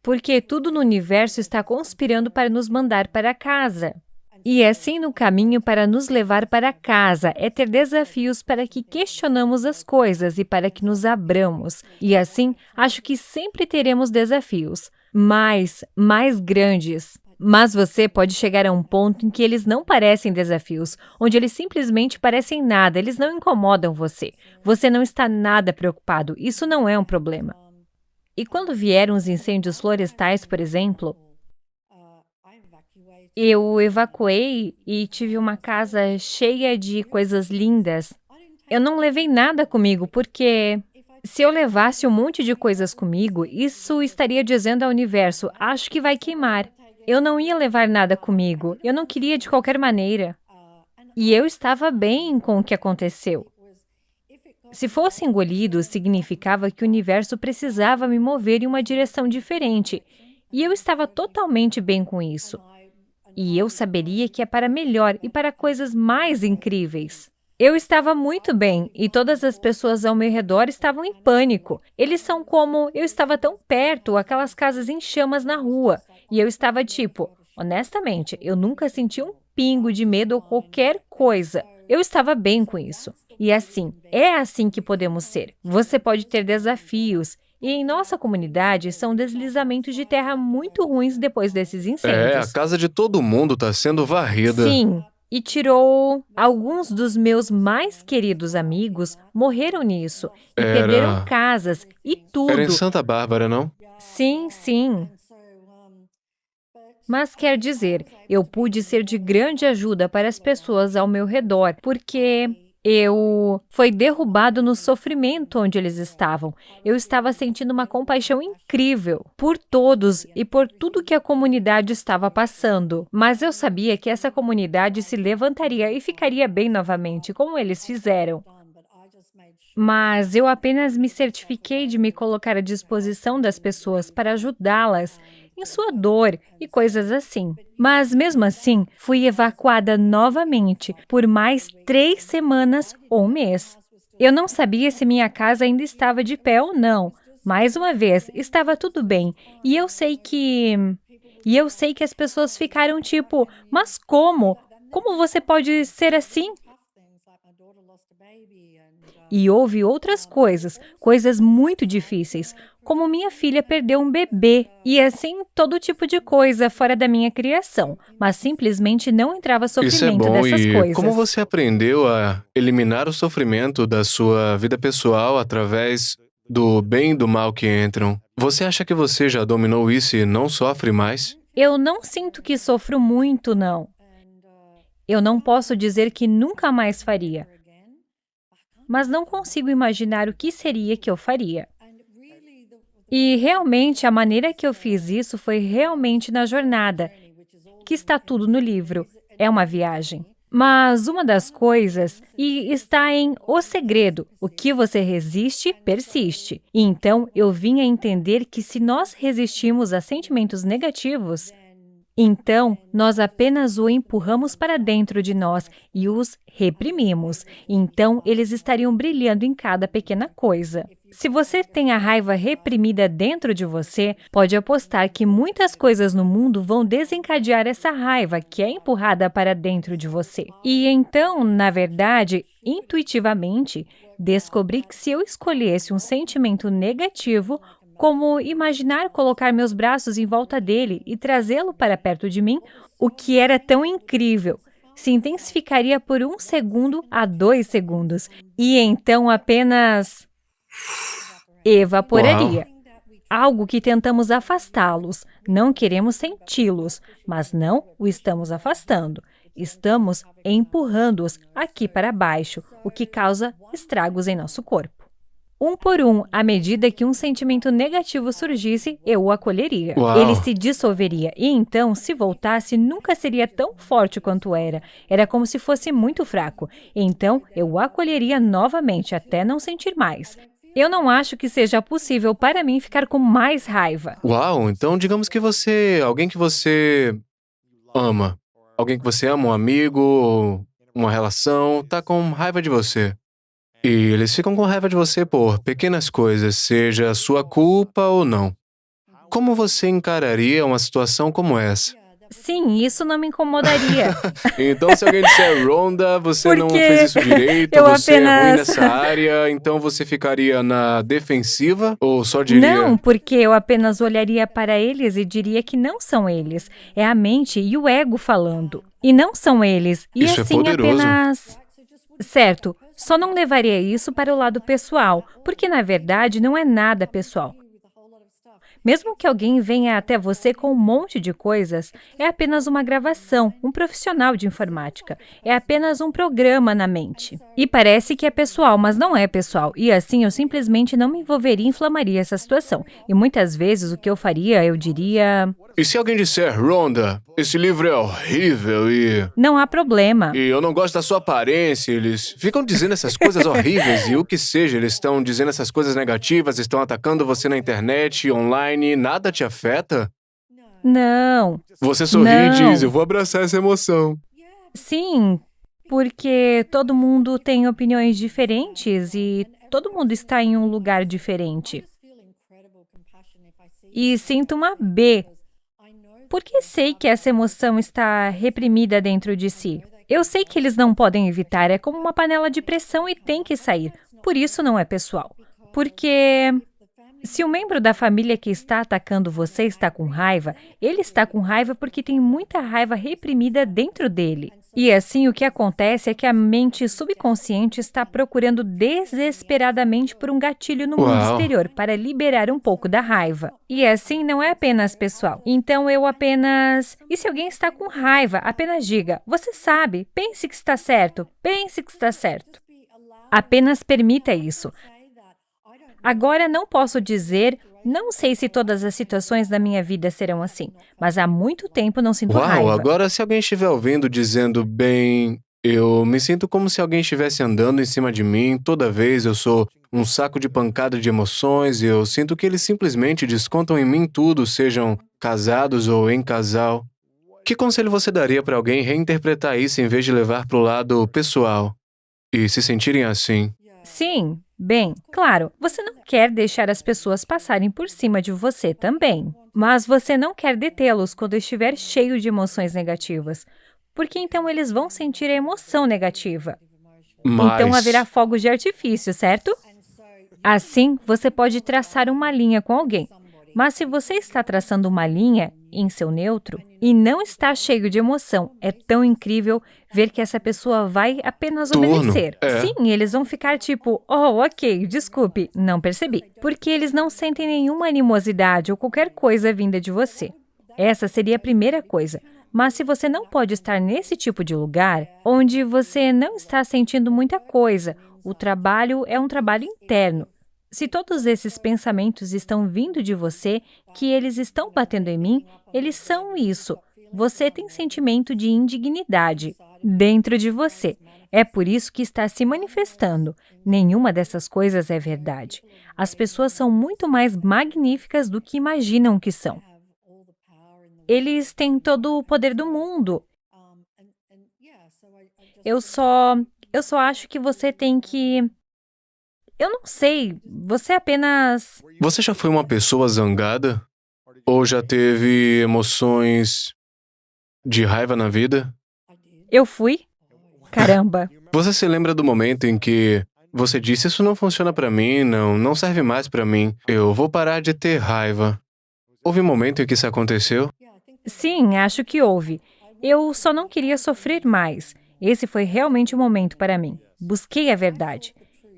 Porque tudo no universo está conspirando para nos mandar para casa. E assim no caminho para nos levar para casa é ter desafios para que questionamos as coisas e para que nos abramos. E assim, acho que sempre teremos desafios, mais grandes. Mas você pode chegar a um ponto em que eles não parecem desafios, onde eles simplesmente parecem nada, eles não incomodam você. Você não está nada preocupado, isso não é um problema. E quando vieram os incêndios florestais, por exemplo, eu evacuei e tive uma casa cheia de coisas lindas. Eu não levei nada comigo, porque se eu levasse um monte de coisas comigo, isso estaria dizendo ao universo, acho que vai queimar. Eu não ia levar nada comigo, eu não queria de qualquer maneira. E eu estava bem com o que aconteceu. Se fosse engolido, significava que o universo precisava me mover em uma direção diferente. E eu estava totalmente bem com isso. E eu saberia que é para melhor e para coisas mais incríveis. Eu estava muito bem e todas as pessoas ao meu redor estavam em pânico. Eles são como, eu estava tão perto, aquelas casas em chamas na rua. E eu estava tipo, honestamente, eu nunca senti um pingo de medo ou qualquer coisa. Eu estava bem com isso. E assim, é assim que podemos ser. Você pode ter desafios. E em nossa comunidade, são deslizamentos de terra muito ruins depois desses incêndios. A casa de todo mundo está sendo varrida. Sim, e tirou... Alguns dos meus mais queridos amigos morreram nisso. E perderam casas e tudo. Era em Santa Bárbara, não? Sim, sim. Mas quer dizer, eu pude ser de grande ajuda para as pessoas ao meu redor, porque Eu fui derrubado no sofrimento onde eles estavam. Eu estava sentindo uma compaixão incrível por todos e por tudo que a comunidade estava passando. Mas eu sabia que essa comunidade se levantaria e ficaria bem novamente, como eles fizeram. Mas eu apenas me certifiquei de me colocar à disposição das pessoas para ajudá-las em sua dor e coisas assim. Mas, mesmo assim, fui evacuada novamente por mais 3 semanas ou um mês. Eu não sabia se minha casa ainda estava de pé ou não. Mais uma vez, estava tudo bem. E eu sei que as pessoas ficaram tipo, mas como? Como você pode ser assim? E houve outras coisas muito difíceis, como minha filha perdeu um bebê, e assim todo tipo de coisa fora da minha criação, mas simplesmente não entrava Isso é sofrimento bom. dessas E coisas. como você aprendeu a eliminar o sofrimento da sua vida pessoal através do bem e do mal que entram? Você acha que você já dominou isso e não sofre mais? Eu não sinto que sofro muito, não. Eu não posso dizer que nunca mais faria, mas não consigo imaginar o que seria que eu faria. E realmente a maneira que eu fiz isso foi realmente na jornada, que está tudo no livro. É uma viagem. Mas uma das coisas, e está em O Segredo, o que você resiste, persiste. E então eu vim a entender que se nós resistimos a sentimentos negativos, então nós apenas o empurramos para dentro de nós e os reprimimos. Então eles estariam brilhando em cada pequena coisa. Se você tem a raiva reprimida dentro de você, pode apostar que muitas coisas no mundo vão desencadear essa raiva que é empurrada para dentro de você. E então, na verdade, intuitivamente, descobri que se eu escolhesse um sentimento negativo, como imaginar colocar meus braços em volta dele e trazê-lo para perto de mim, o que era tão incrível, se intensificaria por 1 segundo a 2 segundos, e então apenas evaporaria. Algo que tentamos afastá-los, não queremos senti-los, mas não o estamos afastando. Estamos empurrando-os aqui para baixo, o que causa estragos em nosso corpo. Um por um, à medida que um sentimento negativo surgisse, eu o acolheria. Uau. Ele se dissolveria e então, se voltasse, nunca seria tão forte quanto era. Era como se fosse muito fraco. Então, eu o acolheria novamente até não sentir mais. Eu não acho que seja possível para mim ficar com mais raiva. Uau, então digamos que alguém que você ama, um amigo, ou uma relação, tá com raiva de você. E eles ficam com raiva de você por pequenas coisas, seja sua culpa ou não. Como você encararia uma situação como essa? Sim, isso não me incomodaria. Então, se alguém disser, Rhonda, você não Porque fez isso direito, eu você é ruim apenas- nessa área, então você ficaria na defensiva ou só diria... Não, porque eu apenas olharia para eles e diria que não são eles. É a mente e o ego falando. E não são eles. E Isso é assim poderoso. apenas... Certo, só não levaria isso para o lado pessoal, porque na verdade não é nada pessoal. Mesmo que alguém venha até você com um monte de coisas, é apenas uma gravação, um profissional de informática. É apenas um programa na mente. E parece que é pessoal, mas não é pessoal. E assim eu simplesmente não me envolveria e inflamaria essa situação. E muitas vezes o que eu faria, eu diria... E se alguém disser, Rhonda, esse livro é horrível e Não há problema. eu não gosto da sua aparência, eles ficam dizendo essas coisas horríveis e o que seja, eles estão dizendo essas coisas negativas, estão atacando você na internet, online, nada te afeta? Não. Você sorri e Não. diz, eu vou abraçar essa emoção. Sim, porque todo mundo tem opiniões diferentes e todo mundo está em um lugar diferente. E sinto uma B, porque sei que essa emoção está reprimida dentro de si. Eu sei que eles não podem evitar, é como uma panela de pressão e tem que sair. Por isso não é pessoal. Porque se um membro da família que está atacando você está com raiva, ele está com raiva porque tem muita raiva reprimida dentro dele. E assim o que acontece é que a mente subconsciente está procurando desesperadamente por um gatilho no mundo Uau. exterior para liberar um pouco da raiva. E assim não é apenas pessoal. Então eu apenas... E se alguém está com raiva, apenas diga, você sabe, pense que está certo, pense que está certo. Apenas permita isso. Agora não posso dizer, não sei se todas as situações da minha vida serão assim, mas há muito tempo não sinto Uau, raiva. agora se alguém estiver ouvindo dizendo, bem, eu me sinto como se alguém estivesse andando em cima de mim, toda vez eu sou um saco de pancada de emoções e eu sinto que eles simplesmente descontam em mim tudo, sejam casados ou em casal. Que conselho você daria para alguém reinterpretar isso em vez de levar para o lado pessoal e se sentirem assim? Sim, bem, claro, você não quer deixar as pessoas passarem por cima de você também, mas você não quer detê-los quando estiver cheio de emoções negativas, porque então eles vão sentir a emoção negativa. Então Mas haverá fogos de artifício, certo? Assim, você pode traçar uma linha com alguém. Mas se você está traçando uma linha em seu neutro e não está cheio de emoção, é tão incrível ver que essa pessoa vai apenas obedecer. é. Sim, eles vão ficar tipo, oh, ok, desculpe, não percebi. Porque eles não sentem nenhuma animosidade ou qualquer coisa vinda de você. Essa seria a primeira coisa. Mas se você não pode estar nesse tipo de lugar, onde você não está sentindo muita coisa, o trabalho é um trabalho interno. Se todos esses pensamentos estão vindo de você, que eles estão batendo em mim, eles são isso. Você tem sentimento de indignidade dentro de você. É por isso que está se manifestando. Nenhuma dessas coisas é verdade. As pessoas são muito mais magníficas do que imaginam que são. Eles têm todo o poder do mundo. Eu só acho que você tem que... Eu não sei, você apenas... Você já foi uma pessoa zangada? Ou já teve emoções de raiva na vida? Eu fui? Caramba. Você se lembra do momento em que você disse, isso não funciona pra mim, não serve mais pra mim, eu vou parar de ter raiva. Houve um momento em que isso aconteceu? Sim, acho que houve. Eu só não queria sofrer mais. Esse foi realmente o momento para mim. Busquei a verdade.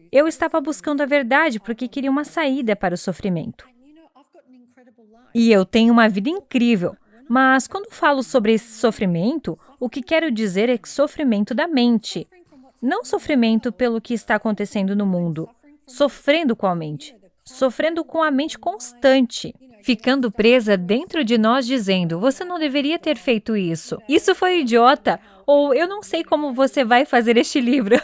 Eu estava buscando a verdade porque queria uma saída para o sofrimento. E eu tenho uma vida incrível. Mas quando falo sobre esse sofrimento, o que quero dizer é que sofrimento da mente. Não sofrimento pelo que está acontecendo no mundo. Sofrendo com a mente. Sofrendo com a mente constante. Ficando presa dentro de nós dizendo, você não deveria ter feito isso. Isso foi idiota. Ou eu não sei como você vai fazer este livro.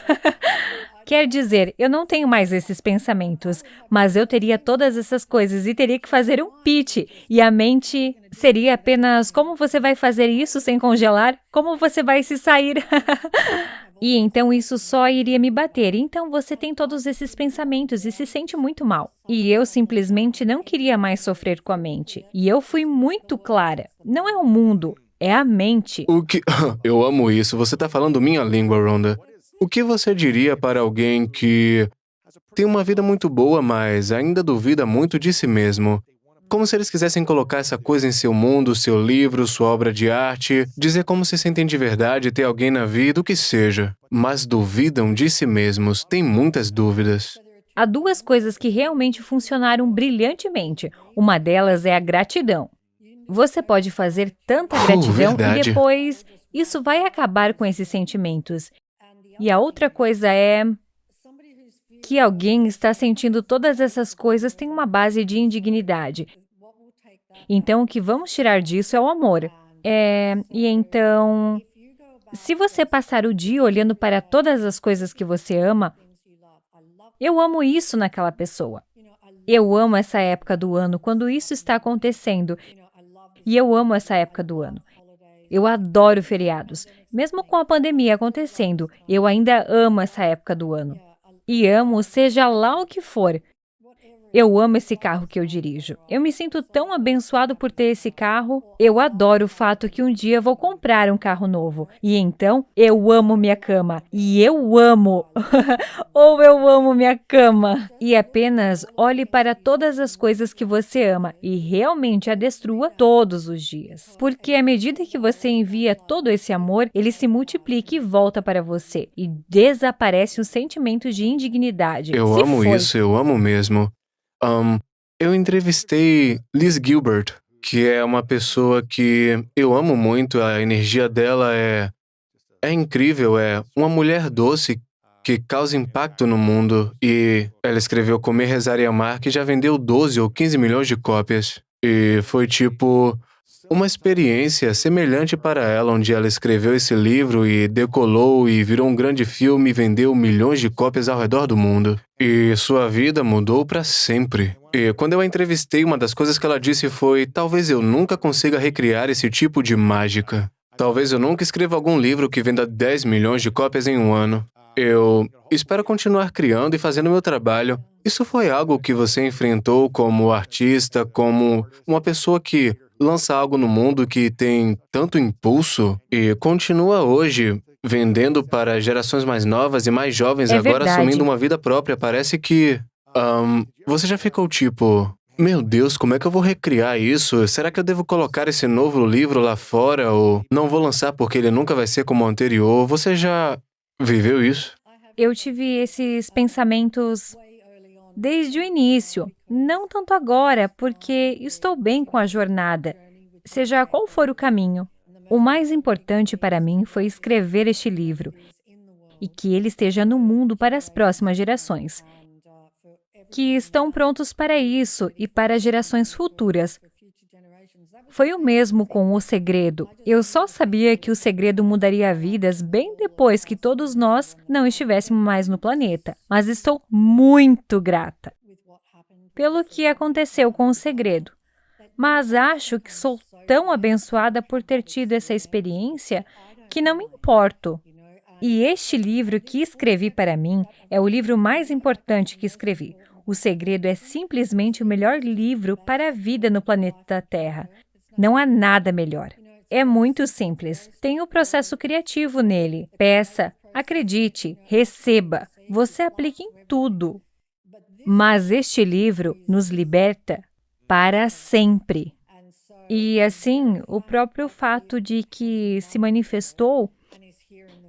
Quer dizer, eu não tenho mais esses pensamentos, mas eu teria todas essas coisas e teria que fazer um pitch. E a mente seria apenas, como você vai fazer isso sem congelar? Como você vai se sair? E então isso só iria me bater. Então você tem todos esses pensamentos e se sente muito mal. E eu simplesmente não queria mais sofrer com a mente. E eu fui muito clara. Não é o mundo, é a mente. O que... Eu amo isso, você tá falando minha língua, Rhonda. O que você diria para alguém que tem uma vida muito boa, mas ainda duvida muito de si mesmo? Como se eles quisessem colocar essa coisa em seu mundo, seu livro, sua obra de arte, dizer como se sentem de verdade, ter alguém na vida, o que seja. Mas duvidam de si mesmos, têm muitas dúvidas. Há duas coisas que realmente funcionaram brilhantemente. Uma delas é a gratidão. Você pode fazer tanta gratidão e verdade. depois isso vai acabar com esses sentimentos. E a outra coisa é que alguém está sentindo todas essas coisas tem uma base de indignidade. Então, o que vamos tirar disso é o amor. E então, se você passar o dia olhando para todas as coisas que você ama, eu amo isso naquela pessoa. Eu amo essa época do ano, quando isso está acontecendo. E eu amo essa época do ano. Eu adoro feriados. Mesmo com a pandemia acontecendo, eu ainda amo essa época do ano. E amo seja lá o que for. Eu amo esse carro que eu dirijo. Eu me sinto tão abençoado por ter esse carro. Eu adoro o fato que um dia vou comprar um carro novo. E então, eu amo minha cama. E eu amo. Ou eu amo minha cama. E apenas olhe para todas as coisas que você ama e realmente a destrua todos os dias. Porque à medida que você envia todo esse amor, ele se multiplica e volta para você. E desaparece o sentimento de indignidade. Eu Se amo foi. isso, eu amo mesmo. Eu entrevistei Liz Gilbert, que é uma pessoa que eu amo muito, a energia dela é incrível, é uma mulher doce que causa impacto no mundo. E ela escreveu Comer, Rezar e Amar, que já vendeu 12 ou 15 milhões de cópias. E foi tipo uma experiência semelhante para ela, onde ela escreveu esse livro e decolou e virou um grande filme e vendeu milhões de cópias ao redor do mundo. E sua vida mudou para sempre. E quando eu a entrevistei, uma das coisas que ela disse foi: talvez eu nunca consiga recriar esse tipo de mágica. Talvez eu nunca escreva algum livro que venda 10 milhões de cópias em um ano. Eu espero continuar criando e fazendo meu trabalho. Isso foi algo que você enfrentou como artista, como uma pessoa que lança algo no mundo que tem tanto impulso e continua hoje vendendo para gerações mais novas e mais jovens, É agora verdade. assumindo uma vida própria. Parece que você já ficou tipo: meu Deus, como é que eu vou recriar isso? Será que eu devo colocar esse novo livro lá fora ou não vou lançar porque ele nunca vai ser como o anterior? Você já viveu isso? Eu tive esses pensamentos desde o início, não tanto agora, porque estou bem com a jornada, seja qual for o caminho. O mais importante para mim foi escrever este livro e que ele esteja no mundo para as próximas gerações, que estão prontos para isso e para gerações futuras. Foi o mesmo com O Segredo. Eu só sabia que O Segredo mudaria vidas bem depois que todos nós não estivéssemos mais no planeta. Mas estou muito grata pelo que aconteceu com O Segredo. Mas acho que sou tão abençoada por ter tido essa experiência que não me importo. E este livro que escrevi para mim é o livro mais importante que escrevi. O Segredo é simplesmente o melhor livro para a vida no planeta Terra. Não há nada melhor. É muito simples. Tem o processo criativo nele. Peça, acredite, receba. Você aplica em tudo. Mas este livro nos liberta para sempre. E assim, o próprio fato de que se manifestou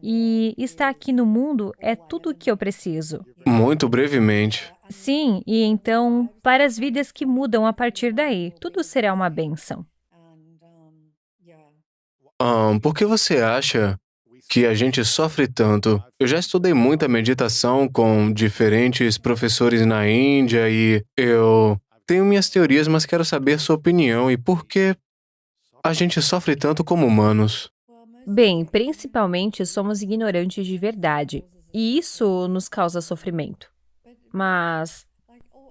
e está aqui no mundo é tudo o que eu preciso. Muito brevemente. Sim, e então, para as vidas que mudam a partir daí, tudo será uma bênção. Por que você acha que a gente sofre tanto? Eu já estudei muita meditação com diferentes professores na Índia e eu tenho minhas teorias, mas quero saber sua opinião e por que a gente sofre tanto como humanos. Bem, principalmente somos ignorantes de verdade, e isso nos causa sofrimento. Mas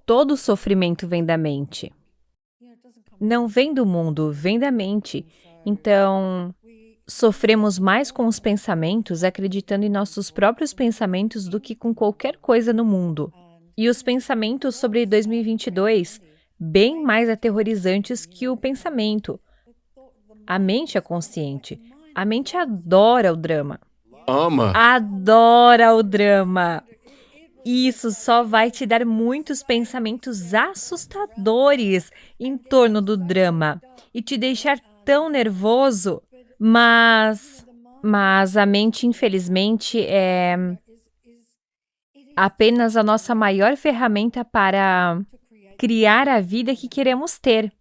todo sofrimento vem da mente. Não vem do mundo, vem da mente. Então, sofremos mais com os pensamentos, acreditando em nossos próprios pensamentos do que com qualquer coisa no mundo. E os pensamentos sobre 2022, bem mais aterrorizantes que o pensamento. A mente é consciente. A mente adora o drama. Ama. Adora o drama. Isso só vai te dar muitos pensamentos assustadores em torno do drama e te deixar tão nervoso. Mas a mente, infelizmente, é apenas a nossa maior ferramenta para criar a vida que queremos ter.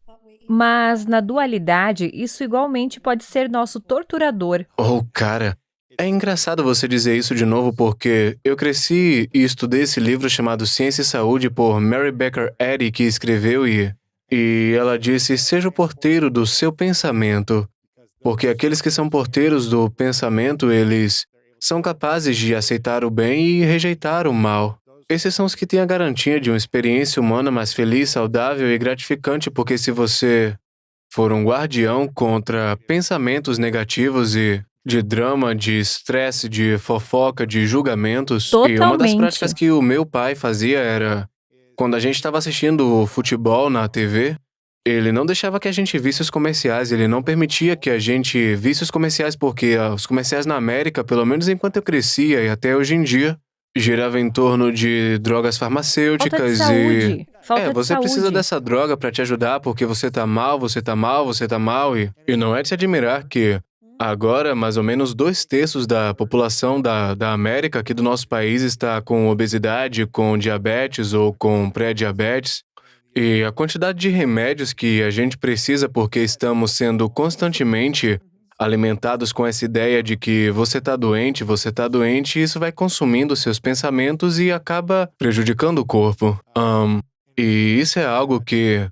Mas, na dualidade, isso igualmente pode ser nosso torturador. Oh, cara, é engraçado você dizer isso de novo porque eu cresci e estudei esse livro chamado Ciência e Saúde por Mary Baker Eddy, que escreveu e ela disse: seja o porteiro do seu pensamento, porque aqueles que são porteiros do pensamento, eles são capazes de aceitar o bem e rejeitar o mal. Esses são os que têm a garantia de uma experiência humana mais feliz, saudável e gratificante, porque se você for um guardião contra pensamentos negativos e de drama, de estresse, de fofoca, de julgamentos, e uma das Totalmente. práticas que o meu pai fazia era, quando a gente estava assistindo futebol na TV, ele não deixava que a gente visse os comerciais, ele não permitia que a gente visse os comerciais, porque os comerciais na América, pelo menos enquanto eu crescia e até hoje em dia, girava em torno de drogas Falta de farmacêuticas saúde. Falta de você precisa saúde. dessa droga pra te ajudar porque você tá mal, você tá mal, você tá mal e não é de se admirar que agora mais ou menos 2/3 da população da América aqui do nosso país está com obesidade, com diabetes ou com pré-diabetes. E a quantidade de remédios que a gente precisa porque estamos sendo constantemente alimentados com essa ideia de que você tá doente, e isso vai consumindo seus pensamentos e acaba prejudicando o corpo. E isso é algo que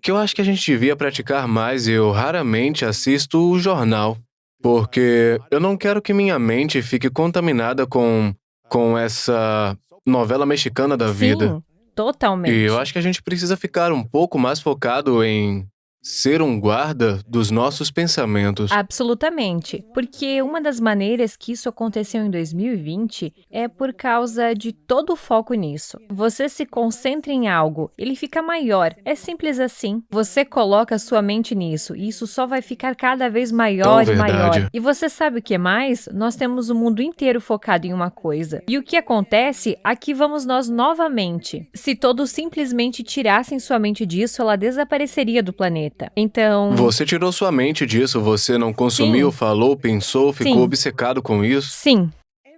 eu acho que a gente devia praticar mais. Eu raramente assisto o jornal, porque eu não quero que minha mente fique contaminada com essa novela mexicana da vida. Sim, totalmente. E eu acho que a gente precisa ficar um pouco mais focado em ser um guarda dos nossos pensamentos. Absolutamente, porque uma das maneiras que isso aconteceu em 2020 é por causa de todo o foco nisso. Você se concentra em algo, ele fica maior, é simples assim. Você coloca sua mente nisso e isso só vai ficar cada vez maior Tão e maior. verdade. E você sabe o que mais? Nós temos o mundo inteiro focado em uma coisa. E o que acontece? Aqui vamos nós novamente. Se todos simplesmente tirassem sua mente disso, ela desapareceria do planeta. Então, Você tirou sua mente disso, você não consumiu, Sim. falou, pensou, ficou Sim. obcecado com isso. sim.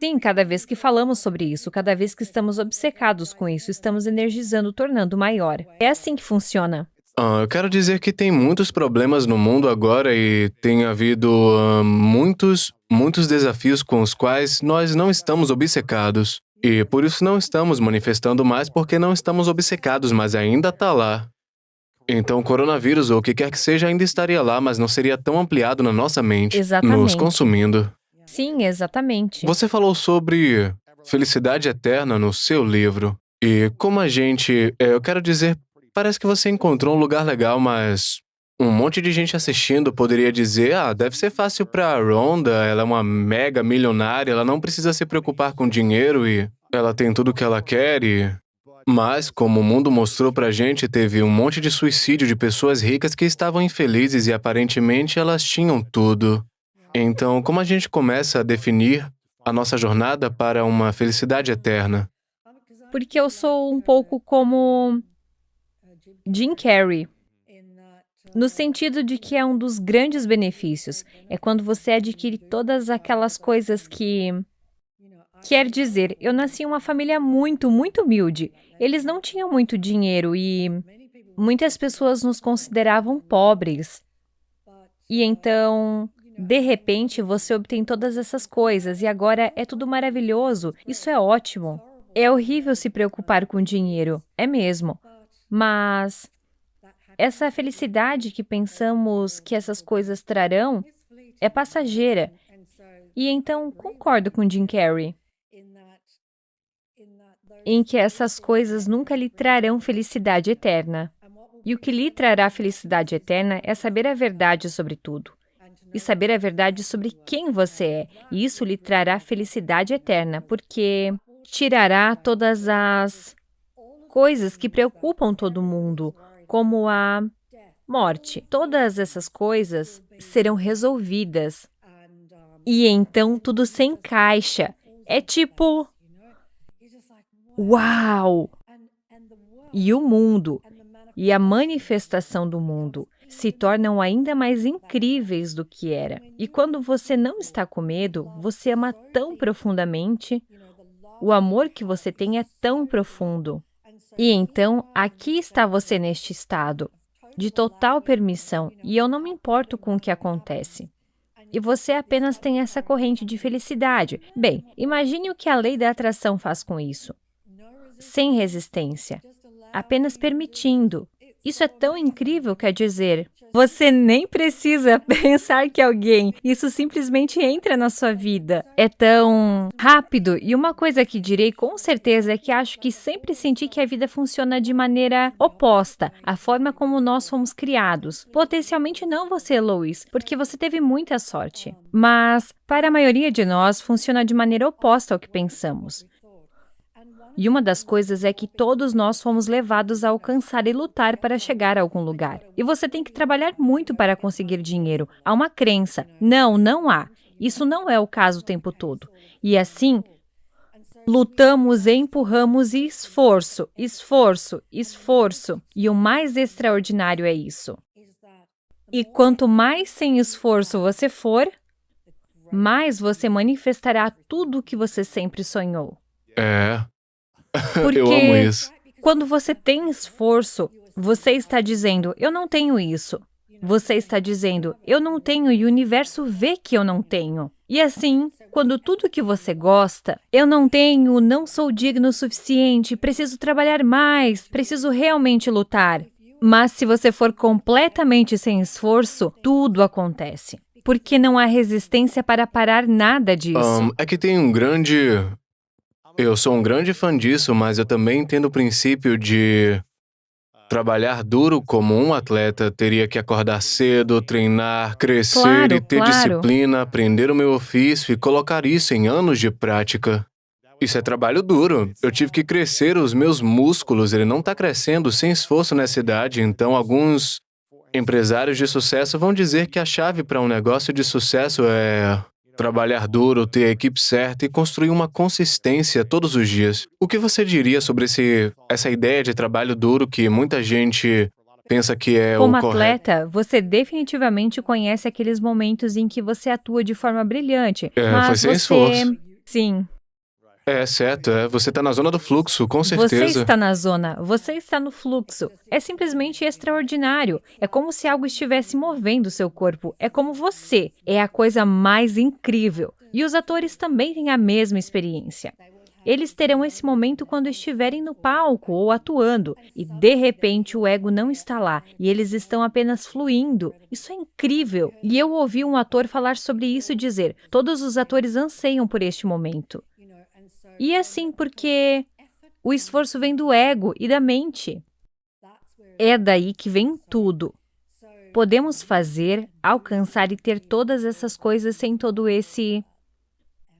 Sim, cada vez que falamos sobre isso, cada vez que estamos obcecados com isso, estamos energizando, tornando maior. É assim que funciona. Eu quero dizer que tem muitos problemas no mundo agora e tem havido muitos desafios com os quais nós não estamos obcecados. E por isso não estamos manifestando mais, porque não estamos obcecados, mas ainda tá lá. Então, o coronavírus ou o que quer que seja ainda estaria lá, mas não seria tão ampliado na nossa mente, Exatamente. nos consumindo. Sim, exatamente. Você falou sobre felicidade eterna no seu livro. E como eu quero dizer, parece que você encontrou um lugar legal, mas um monte de gente assistindo poderia dizer, deve ser fácil pra Rhonda, ela é uma mega milionária, ela não precisa se preocupar com dinheiro e ela tem tudo que ela quer Mas, como o mundo mostrou pra gente, teve um monte de suicídio de pessoas ricas que estavam infelizes e aparentemente elas tinham tudo. Então, como a gente começa a definir a nossa jornada para uma felicidade eterna? Porque eu sou um pouco como Jim Carrey, no sentido de que é um dos grandes benefícios. É quando você adquire todas aquelas coisas que... Quer dizer, eu nasci em uma família muito, muito humilde. Eles não tinham muito dinheiro e muitas pessoas nos consideravam pobres. E então, de repente, você obtém todas essas coisas e agora é tudo maravilhoso. Isso é ótimo. É horrível se preocupar com dinheiro, é mesmo. Mas essa felicidade que pensamos que essas coisas trarão é passageira. E então, concordo com Jim Carrey em que essas coisas nunca lhe trarão felicidade eterna. E o que lhe trará felicidade eterna é saber a verdade sobre tudo. E saber a verdade sobre quem você é. E isso lhe trará felicidade eterna, porque tirará todas as coisas que preocupam todo mundo, como a morte. Todas essas coisas serão resolvidas. E então tudo se encaixa. É tipo... Uau! E o mundo e a manifestação do mundo se tornam ainda mais incríveis do que era. E quando você não está com medo, você ama tão profundamente, o amor que você tem é tão profundo. E então, aqui está você neste estado, de total permissão, e eu não me importo com o que acontece. E você apenas tem essa corrente de felicidade. Bem, imagine o que a lei da atração faz com isso. Sem resistência, apenas permitindo. Isso é tão incrível, quer dizer, você nem precisa pensar que isso simplesmente entra na sua vida. É tão rápido. E uma coisa que direi com certeza é que acho que sempre senti que a vida funciona de maneira oposta à forma como nós fomos criados. Potencialmente não você, Lois, porque você teve muita sorte. Mas, para a maioria de nós, funciona de maneira oposta ao que pensamos. E uma das coisas é que todos nós fomos levados a alcançar e lutar para chegar a algum lugar. E você tem que trabalhar muito para conseguir dinheiro. Há uma crença. Não há. Isso não é o caso o tempo todo. E assim, lutamos e empurramos e esforço. E o mais extraordinário é isso. E quanto mais sem esforço você for, mais você manifestará tudo o que você sempre sonhou. Eu amo Porque isso. quando você tem esforço, você está dizendo, eu não tenho isso. Você está dizendo, eu não tenho e o universo vê que eu não tenho. E assim, quando tudo que você gosta, eu não tenho, não sou digno o suficiente, preciso trabalhar mais, preciso realmente lutar. Mas se você for completamente sem esforço, tudo acontece. Porque não há resistência para parar nada disso. É que tem Eu sou um grande fã disso, mas eu também entendo o princípio de trabalhar duro como um atleta, teria que acordar cedo, treinar, crescer Claro, e ter claro. disciplina, aprender o meu ofício e colocar isso em anos de prática. Isso é trabalho duro. Eu tive que crescer os meus músculos, ele não está crescendo sem esforço nessa idade, então alguns empresários de sucesso vão dizer que a chave para um negócio de sucesso é trabalhar duro, ter a equipe certa e construir uma consistência todos os dias. O que você diria sobre essa ideia de trabalho duro que muita gente pensa que é Como o correto? atleta, você definitivamente conhece aqueles momentos em que você atua de forma brilhante, Foi mas sem esforço. Sim, É certo, você está na zona do fluxo, com você certeza. está na zona, você está no fluxo. É simplesmente extraordinário. É como se algo estivesse movendo seu corpo. É como você. É a coisa mais incrível. E os atores também têm a mesma experiência. Eles terão esse momento quando estiverem no palco ou atuando, e de repente o ego não está lá, e eles estão apenas fluindo. Isso é incrível. E eu ouvi um ator falar sobre isso e dizer: todos os atores anseiam por este momento. E assim porque o esforço vem do ego e da mente. É daí que vem tudo. Podemos fazer, alcançar e ter todas essas coisas sem todo esse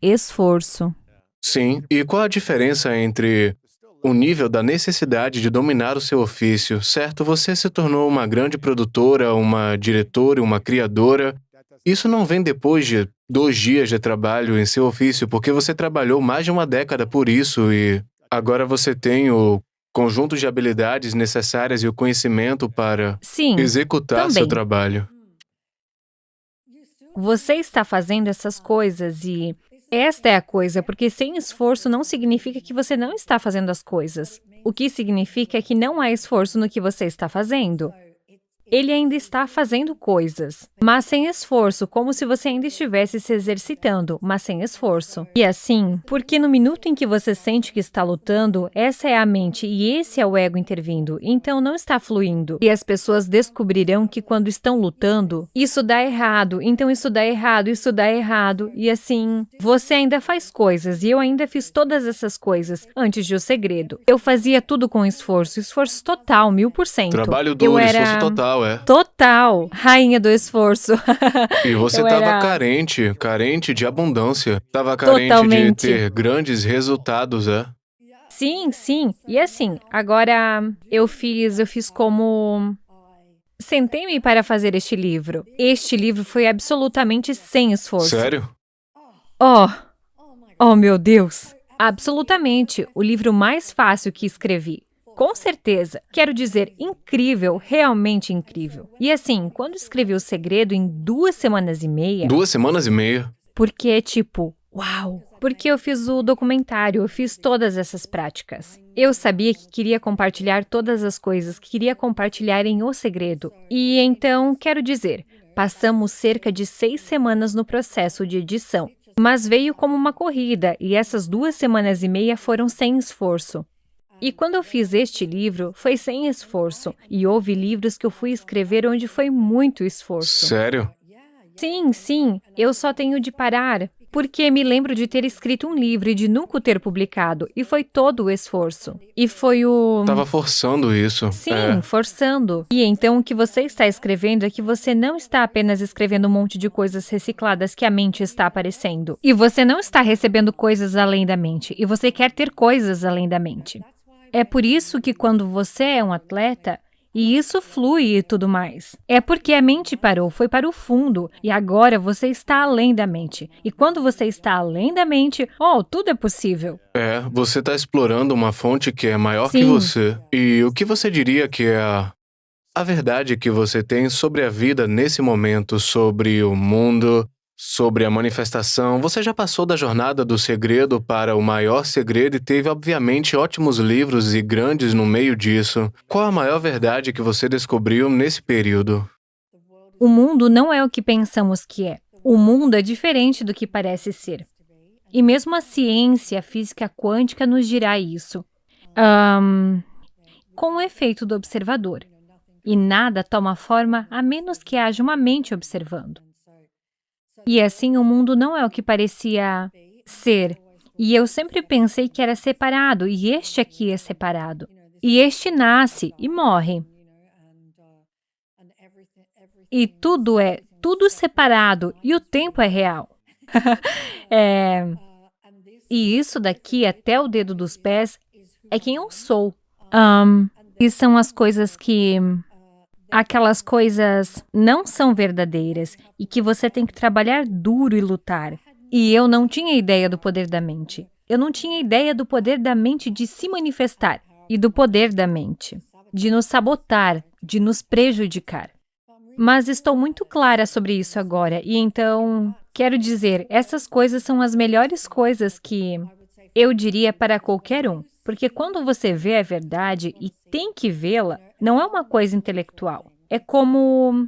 esforço. Sim, e qual a diferença entre o nível da necessidade de dominar o seu ofício, certo? Você se tornou uma grande produtora, uma diretora, uma criadora. Isso não vem depois de 2 dias de trabalho em seu ofício, porque você trabalhou mais de uma década por isso e agora você tem o conjunto de habilidades necessárias e o conhecimento para Sim, executar seu também. trabalho. Você está fazendo essas coisas e esta é a coisa, porque sem esforço não significa que você não está fazendo as coisas. O que significa é que não há esforço no que você está fazendo. Ele ainda está fazendo coisas, mas sem esforço, como se você ainda estivesse se exercitando, mas sem esforço. E assim, porque no minuto em que você sente que está lutando, essa é a mente e esse é o ego intervindo, então não está fluindo. E as pessoas descobrirão que quando estão lutando, isso dá errado, então isso dá errado, isso dá errado, e assim, você ainda faz coisas e eu ainda fiz todas essas coisas antes de O Segredo. Eu fazia tudo com esforço total, 1000%. Trabalho duro, esforço total, Total, rainha do esforço. E você Eu estava era carente de abundância. Estava carente de totalmente. ter grandes resultados, Sim, sim. E assim, agora eu fiz como sentei-me para fazer este livro. Este livro foi absolutamente sem esforço. Sério? Oh, oh meu Deus. Absolutamente, o livro mais fácil que escrevi. Com certeza. Quero dizer, incrível, realmente incrível. E assim, quando escrevi O Segredo em 2 semanas e meia, 2 semanas e meia. porque é tipo, uau! Porque eu fiz o documentário, eu fiz todas essas práticas. Eu sabia que queria compartilhar todas as coisas que queria compartilhar em O Segredo. E então, quero dizer, passamos cerca de 6 semanas no processo de edição. Mas veio como uma corrida, e essas 2 semanas e meia foram sem esforço. E quando eu fiz este livro, foi sem esforço. E houve livros que eu fui escrever onde foi muito esforço. Sério? Sim, sim, eu só tenho de parar. Porque me lembro de ter escrito um livro e de nunca o ter publicado. E foi todo o esforço. E foi o... Tava forçando isso. Sim, forçando. E então o que você está escrevendo é que você não está apenas escrevendo um monte de coisas recicladas que a mente está aparecendo. E você não está recebendo coisas além da mente. E você quer ter coisas além da mente. É por isso que quando você é um atleta, e isso flui e tudo mais. É porque a mente parou, foi para o fundo, e agora você está além da mente. E quando você está além da mente, tudo é possível. Você está explorando uma fonte que é maior que Sim. você. E o que você diria que é a verdade que você tem sobre a vida nesse momento, sobre o mundo, sobre a manifestação? Você já passou da jornada do segredo para o maior segredo e teve, obviamente, ótimos livros e grandes no meio disso. Qual a maior verdade que você descobriu nesse período? O mundo não é o que pensamos que é. O mundo é diferente do que parece ser. E mesmo a ciência, a física quântica nos dirá isso. Com o efeito do observador. E nada toma forma a menos que haja uma mente observando. E assim o mundo não é o que parecia ser. E eu sempre pensei que era separado, e este aqui é separado. E este nasce e morre. E tudo é tudo separado, e o tempo é real. E isso daqui até o dedo dos pés é quem eu sou. E são as coisas que... Aquelas coisas não são verdadeiras e que você tem que trabalhar duro e lutar. E eu não tinha ideia do poder da mente. Eu não tinha ideia do poder da mente de se manifestar e do poder da mente de nos sabotar, de nos prejudicar. Mas estou muito clara sobre isso agora e então, quero dizer, essas coisas são as melhores coisas que eu diria para qualquer um. Porque quando você vê a verdade e tem que vê-la, não é uma coisa intelectual. É como...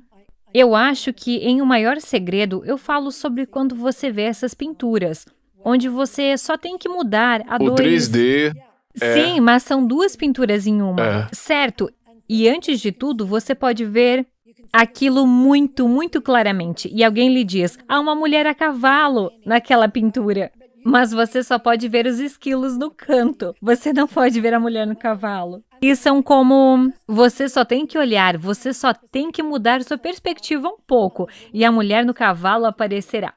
Eu acho que em O Maior Segredo eu falo sobre quando você vê essas pinturas, onde você só tem que mudar a O 3D... Sim, mas são duas pinturas em uma, certo? E antes de tudo, você pode ver aquilo muito, muito claramente. E alguém lhe diz, há uma mulher a cavalo naquela pintura. Mas você só pode ver os esquilos no canto. Você não pode ver a mulher no cavalo. E são como... Você só tem que olhar, você só tem que mudar sua perspectiva um pouco. E a mulher no cavalo aparecerá.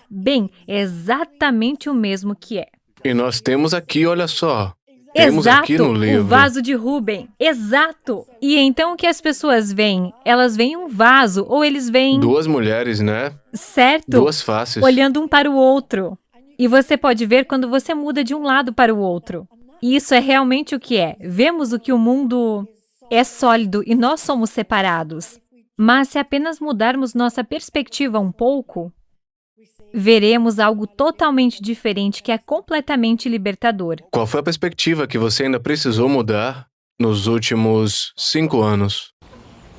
Bem, é exatamente o mesmo que é. E nós temos aqui, olha só. Temos aqui no livro. O vaso de Rubem. Exato. E então o que as pessoas veem? Elas veem um vaso ou eles veem... Duas mulheres, né? Certo. Duas faces. Olhando um para o outro. E você pode ver quando você muda de um lado para o outro. E isso é realmente o que é. Vemos o que o mundo é sólido e nós somos separados. Mas se apenas mudarmos nossa perspectiva um pouco, veremos algo totalmente diferente que é completamente libertador. Qual foi a perspectiva que você ainda precisou mudar nos últimos 5 anos?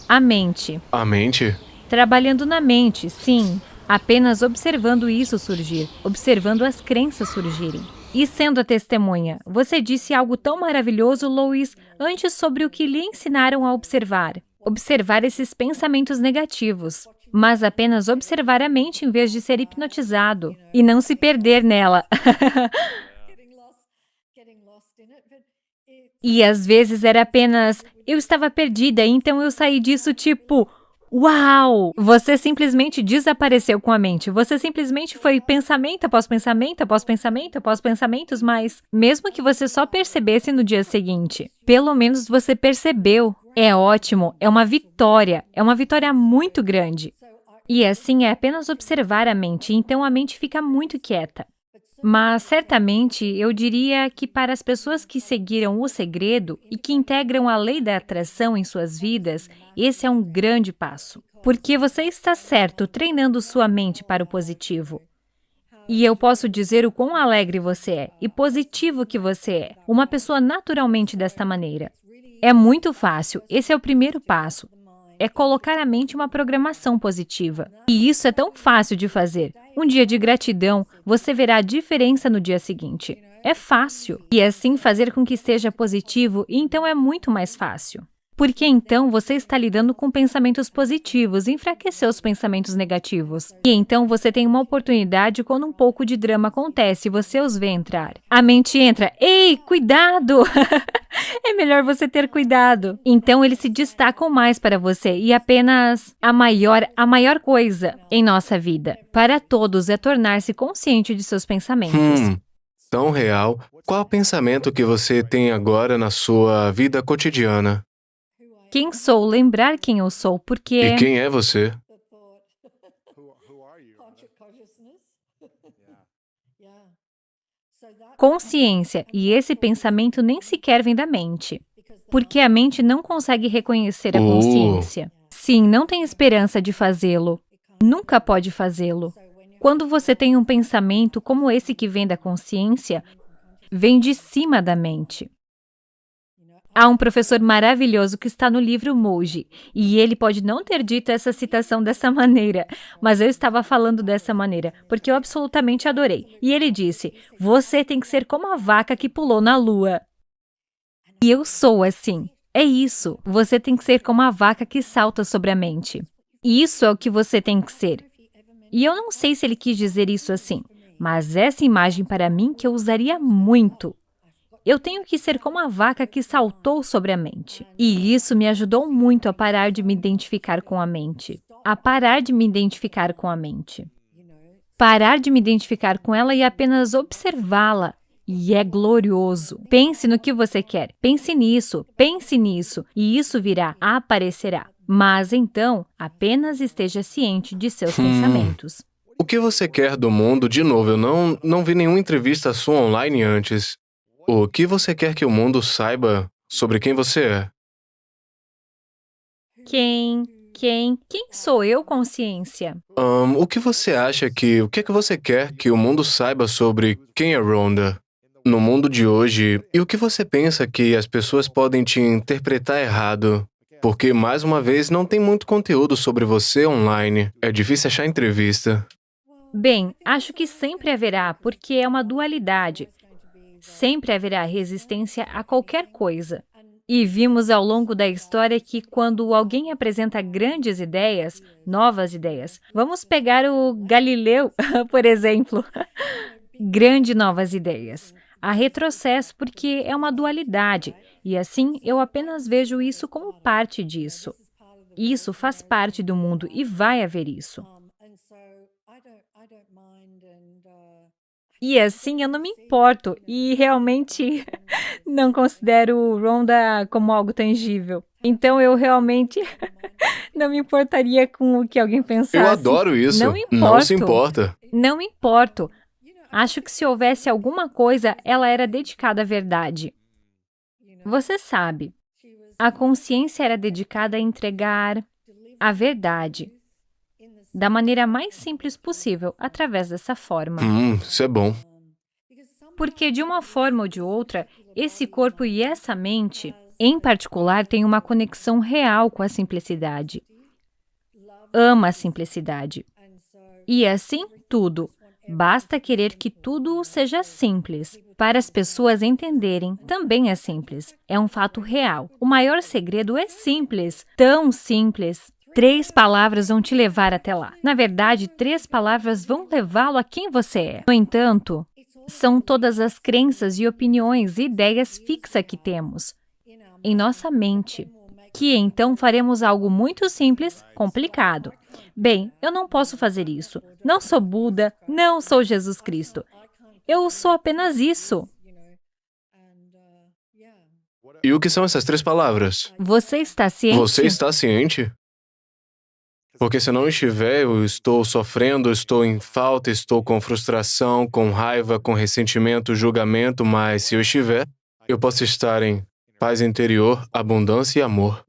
A mente. A mente? Trabalhando na mente, sim. Apenas observando isso surgir, observando as crenças surgirem. E sendo a testemunha, você disse algo tão maravilhoso, Lois, antes sobre o que lhe ensinaram a observar. Observar esses pensamentos negativos, mas apenas observar a mente em vez de ser hipnotizado e não se perder nela. E às vezes era apenas, eu estava perdida, então eu saí disso tipo... Uau! Você simplesmente desapareceu com a mente. Você simplesmente foi pensamento após pensamento, após pensamento, após pensamentos, mas mesmo que você só percebesse no dia seguinte, pelo menos você percebeu. É ótimo, é uma vitória muito grande. E assim é apenas observar a mente, então a mente fica muito quieta. Mas, certamente, eu diria que para as pessoas que seguiram o segredo e que integram a lei da atração em suas vidas, esse é um grande passo. Porque você está certo treinando sua mente para o positivo. E eu posso dizer o quão alegre você é e positivo que você é, uma pessoa naturalmente desta maneira. É muito fácil, esse é o primeiro passo. É colocar a mente em uma programação positiva. E isso é tão fácil de fazer. Um dia de gratidão, você verá a diferença no dia seguinte. É fácil. E assim fazer com que seja positivo, e então é muito mais fácil. Porque então você está lidando com pensamentos positivos e enfraqueceu os pensamentos negativos. E então você tem uma oportunidade quando um pouco de drama acontece e você os vê entrar. A mente entra, ei, cuidado! É melhor você ter cuidado. Então eles se destacam mais para você e apenas a maior coisa em nossa vida, para todos, é tornar-se consciente de seus pensamentos. Tão real. Qual o pensamento que você tem agora na sua vida cotidiana? Quem sou? Lembrar quem eu sou, porque... E quem é você? Consciência, e esse pensamento nem sequer vem da mente, porque a mente não consegue reconhecer a consciência. Sim, não tem esperança de fazê-lo. Nunca pode fazê-lo. Quando você tem um pensamento como esse que vem da consciência, vem de cima da mente. Há um professor maravilhoso que está no livro Moji, e ele pode não ter dito essa citação dessa maneira, mas eu estava falando dessa maneira, porque eu absolutamente adorei. E ele disse, você tem que ser como a vaca que pulou na lua. E eu sou assim. É isso, você tem que ser como a vaca que salta sobre a mente. E isso é o que você tem que ser. E eu não sei se ele quis dizer isso assim, mas essa imagem para mim que eu usaria muito. Eu tenho que ser como a vaca que saltou sobre a mente. E isso me ajudou muito a parar de me identificar com a mente. A parar de me identificar com a mente. Parar de me identificar com ela e apenas observá-la. E é glorioso. Pense no que você quer. Pense nisso, e isso virá, aparecerá. Mas então, apenas esteja ciente de seus pensamentos. O que você quer do mundo? De novo, eu não vi nenhuma entrevista sua online antes. O que você quer que o mundo saiba sobre quem você é? Quem sou eu, consciência? O que você acha que... O que é que você quer que o mundo saiba sobre quem é Rhonda? No mundo de hoje, e o que você pensa que as pessoas podem te interpretar errado? Porque, mais uma vez, não tem muito conteúdo sobre você online. É difícil achar entrevista. Bem, acho que sempre haverá, porque é uma dualidade. Sempre haverá resistência a qualquer coisa. E vimos ao longo da história que quando alguém apresenta grandes ideias, novas ideias, vamos pegar o Galileu, por exemplo. Grande novas ideias. Há retrocesso porque é uma dualidade, e assim eu apenas vejo isso como parte disso. Isso faz parte do mundo e vai haver isso. E assim eu não me importo e realmente não considero Rhonda como algo tangível. Então eu realmente não me importaria com o que alguém pensasse. Eu adoro isso. Não importo. Não se importa. Não me importo. Acho que se houvesse alguma coisa, ela era dedicada à verdade. Você sabe, a consciência era dedicada a entregar a verdade da maneira mais simples possível, através dessa forma. Isso é bom. Porque, de uma forma ou de outra, esse corpo e essa mente, em particular, têm uma conexão real com a simplicidade. Ama a simplicidade. E assim, tudo. Basta querer que tudo seja simples. Para as pessoas entenderem, também é simples. É um fato real. O maior segredo é simples. Tão simples. 3 palavras vão te levar até lá. Na verdade, 3 palavras vão levá-lo a quem você é. No entanto, são todas as crenças e opiniões e ideias fixas que temos em nossa mente, que então faremos algo muito simples, complicado. Bem, eu não posso fazer isso. Não sou Buda, não sou Jesus Cristo. Eu sou apenas isso. E o que são essas 3 palavras? Você está ciente? Você está ciente? Porque se eu não estiver, eu estou sofrendo, estou em falta, estou com frustração, com raiva, com ressentimento, julgamento, mas se eu estiver, eu posso estar em paz interior, abundância e amor.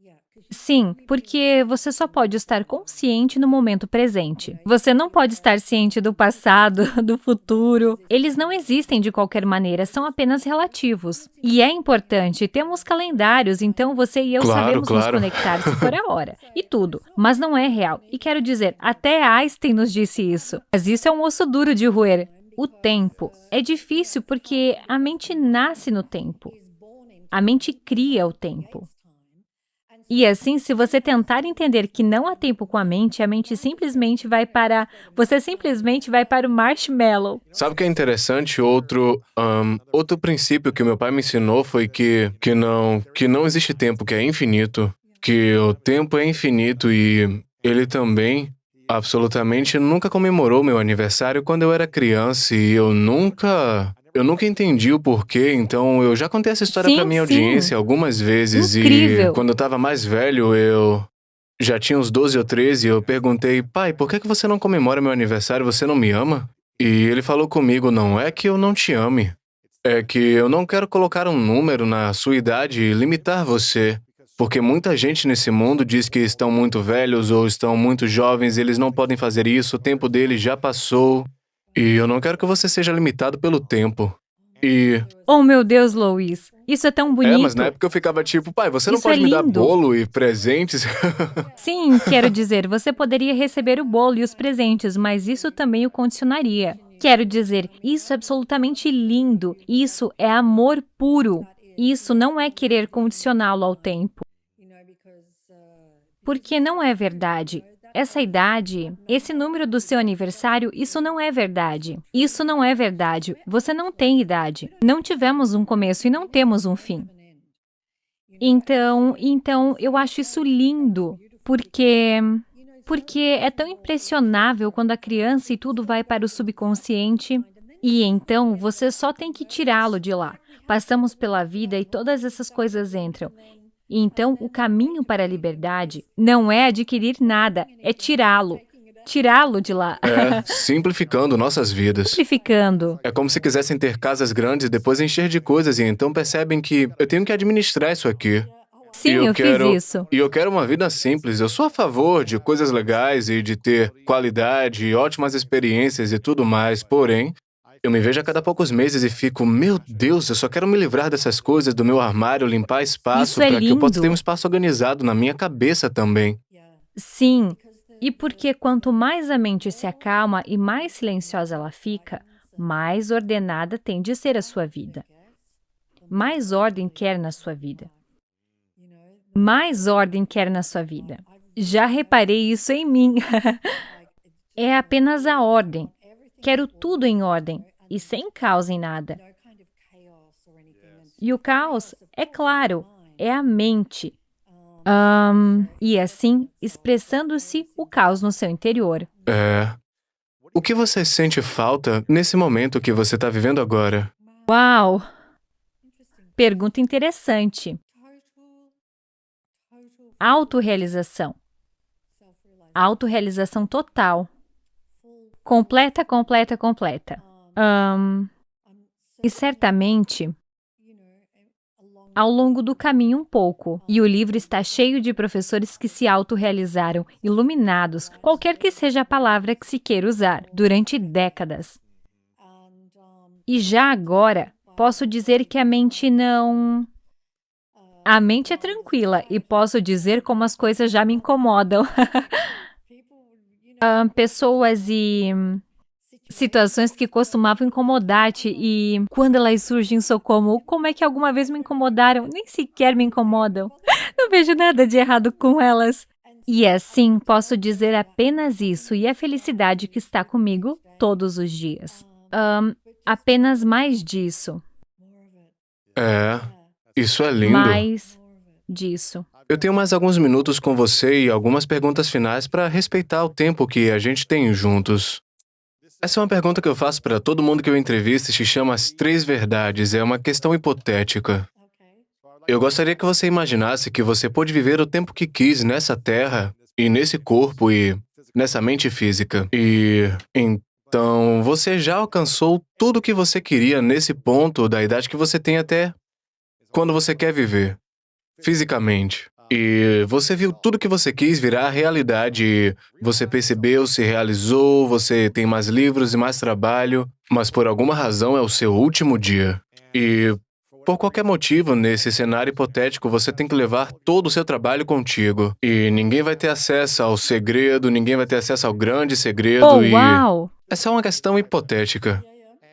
Sim, porque você só pode estar consciente no momento presente. Você não pode estar ciente do passado, do futuro. Eles não existem de qualquer maneira, são apenas relativos. E é importante, temos calendários, então você e eu sabemos nos conectar se for a hora. E tudo, mas não é real. E quero dizer, até Einstein nos disse isso. Mas isso é um osso duro de roer. O tempo. É difícil porque a mente nasce no tempo. A mente cria o tempo. E assim, se você tentar entender que não há tempo com a mente simplesmente vai para... Você simplesmente vai para o marshmallow. Sabe o que é interessante? Outro princípio que meu pai me ensinou foi que não existe tempo, que é infinito. Que o tempo é infinito e ele também absolutamente nunca comemorou meu aniversário quando eu era criança e eu nunca entendi o porquê, então eu já contei essa história pra minha audiência algumas vezes. Incrível. E quando eu tava mais velho, eu já tinha uns 12 ou 13, eu perguntei, pai, por que você não comemora meu aniversário? Você não me ama? E ele falou comigo, não é que eu não te ame, é que eu não quero colocar um número na sua idade e limitar você. Porque muita gente nesse mundo diz que estão muito velhos ou estão muito jovens, eles não podem fazer isso, o tempo deles já passou. E eu não quero que você seja limitado pelo tempo. Oh, meu Deus, Louis. Isso é tão É, bonito. mas na época eu ficava tipo, pai, você não Isso é pode me dar lindo. bolo e presentes? Sim, quero dizer, você poderia receber o bolo e os presentes, mas isso também o condicionaria. Quero dizer, isso é absolutamente lindo. Isso é amor puro. Isso não é querer condicioná-lo ao tempo. Porque não é verdade. Essa idade, esse número do seu aniversário, isso não é verdade. Isso não é verdade. Você não tem idade. Não tivemos um começo e não temos um fim. Então, eu acho isso lindo, porque é tão impressionável quando a criança e tudo vai para o subconsciente, e então você só tem que tirá-lo de lá. Passamos pela vida e todas essas coisas entram. E então, o caminho para a liberdade não é adquirir nada, é tirá-lo. Tirá-lo de lá. É, simplificando nossas vidas. Simplificando. É como se quisessem ter casas grandes e depois encher de coisas e então percebem que eu tenho que administrar isso aqui. Sim, eu fiz isso. E eu quero uma vida simples. Eu sou a favor de coisas legais e de ter qualidade e ótimas experiências e tudo mais. Porém, eu me vejo a cada poucos meses e fico, meu Deus, eu só quero me livrar dessas coisas do meu armário, limpar espaço Isso é para que eu possa lindo. ter um espaço organizado na minha cabeça também. Sim, e porque quanto mais a mente se acalma e mais silenciosa ela fica, mais ordenada tem de ser a sua vida. Mais ordem quer na sua vida. Mais ordem quer na sua vida. Já reparei isso em mim. É apenas a ordem. Quero tudo em ordem e sem caos em nada. E o caos, é claro, é a mente. E assim, expressando-se o caos no seu interior. É. O que você sente falta nesse momento que você está vivendo agora? Uau! Pergunta interessante. Autorrealização. Autorrealização total. Completa, completa, completa. E certamente, ao longo do caminho um pouco, e o livro está cheio de professores que se autorrealizaram, iluminados, qualquer que seja a palavra que se queira usar, durante décadas. E já agora, posso dizer que a mente não... A mente é tranquila e posso dizer como as coisas já me incomodam. Pessoas e situações que costumavam incomodar-te e quando elas surgem sou como é que alguma vez me incomodaram? Nem sequer me incomodam. Não vejo nada de errado com elas. E assim posso dizer apenas isso e a felicidade que está comigo todos os dias. Apenas mais disso. É. Isso é lindo. Mais disso. Eu tenho mais alguns minutos com você e algumas perguntas finais para respeitar o tempo que a gente tem juntos. Essa é uma pergunta que eu faço para todo mundo que eu entrevisto e se chama As Três Verdades. É uma questão hipotética. Eu gostaria que você imaginasse que você pôde viver o tempo que quis nessa terra e nesse corpo e nessa mente física. E então você já alcançou tudo o que você queria nesse ponto da idade que você tem até quando você quer viver, fisicamente. E você viu tudo que você quis virar realidade. E você percebeu, se realizou, você tem mais livros e mais trabalho, mas por alguma razão é o seu último dia. E por qualquer motivo, nesse cenário hipotético, você tem que levar todo o seu trabalho contigo. E ninguém vai ter acesso ao segredo, ninguém vai ter acesso ao grande segredo. Oh, uau! Essa é uma questão hipotética.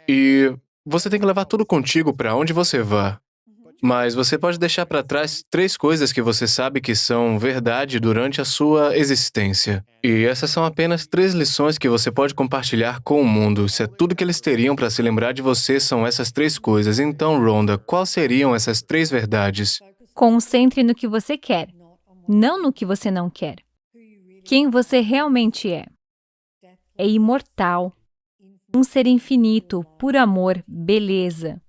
E você tem que levar tudo contigo para onde você vá. Mas você pode deixar para trás 3 coisas que você sabe que são verdade durante a sua existência. E essas são apenas 3 lições que você pode compartilhar com o mundo. Se é tudo que eles teriam para se lembrar de você são essas 3 coisas. Então, Rhonda, quais seriam essas 3 verdades? Concentre no que você quer, não no que você não quer. Quem você realmente é. É imortal. Um ser infinito, por amor, beleza.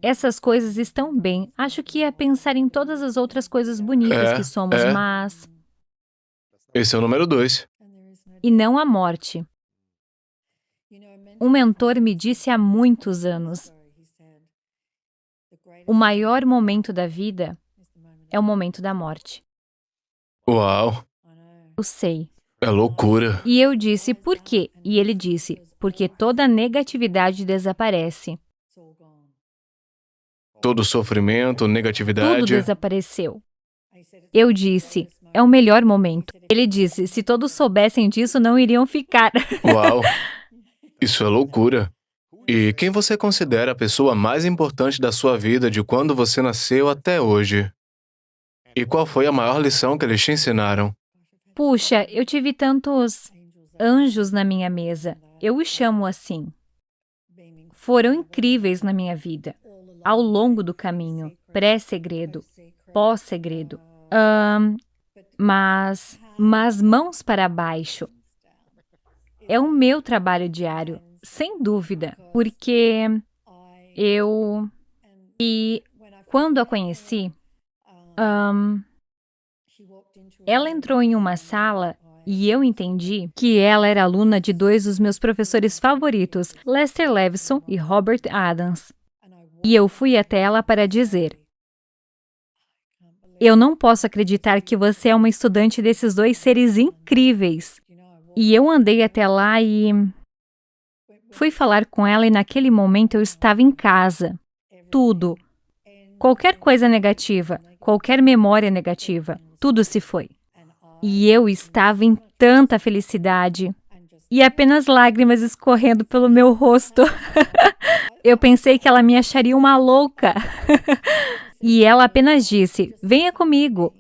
Essas coisas estão bem. Acho que é pensar em todas as outras coisas bonitas que somos, mas... Esse é o número 2. E não a morte. Um mentor me disse há muitos anos, o maior momento da vida é o momento da morte. Uau, Eu sei. é loucura. E eu disse, por quê? E ele disse, porque toda negatividade desaparece. Todo sofrimento, Tudo negatividade. desapareceu. Eu disse, é o melhor momento. Ele disse, se todos soubessem disso, não iriam ficar. Uau, isso é loucura. E quem você considera a pessoa mais importante da sua vida de quando você nasceu até hoje? E qual foi a maior lição que eles te ensinaram? Puxa, eu tive tantos anjos na minha mesa. Eu os chamo assim. Foram incríveis na minha vida, ao longo do caminho, pré-segredo, pós-segredo. Mas mãos para baixo. É o meu trabalho diário, sem dúvida, porque e quando a conheci, ela entrou em uma sala e eu entendi que ela era aluna de dois dos meus professores favoritos, Lester Levinson e Robert Adams. E eu fui até ela para dizer: eu não posso acreditar que você é uma estudante desses dois seres incríveis. E eu andei até lá e fui falar com ela e naquele momento eu estava em casa. Tudo. Qualquer coisa negativa, qualquer memória negativa, tudo se foi. E eu estava em tanta felicidade e apenas lágrimas escorrendo pelo meu rosto. Eu pensei que ela me acharia uma louca. E ela apenas disse, venha comigo.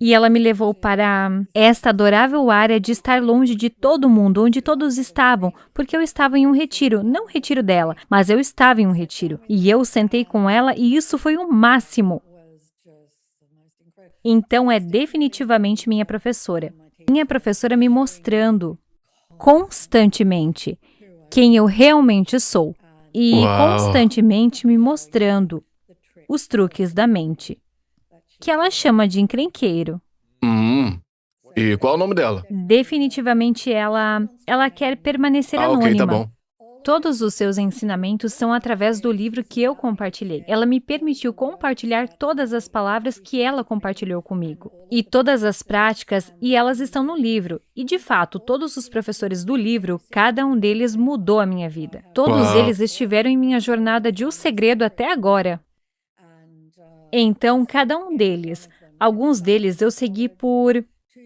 E ela me levou para esta adorável área de estar longe de todo mundo, onde todos estavam, porque eu estava em um retiro, não o retiro dela, mas eu estava em um retiro. E eu sentei com ela e isso foi o máximo. Então é definitivamente minha professora. Minha professora me mostrando constantemente quem eu realmente sou. E Uau. constantemente me mostrando os truques da mente, que ela chama de encrenqueiro. E qual o nome dela? Definitivamente ela quer permanecer anônima. Ok, tá bom. Todos os seus ensinamentos são através do livro que eu compartilhei. Ela me permitiu compartilhar todas as palavras que ela compartilhou comigo. E todas as práticas, e elas estão no livro. E, de fato, todos os professores do livro, cada um deles mudou a minminha vida. Todos Uau. eles estiveram em minha jornada de O Segredo até agora. Então, cada um deles, alguns deles eu segui por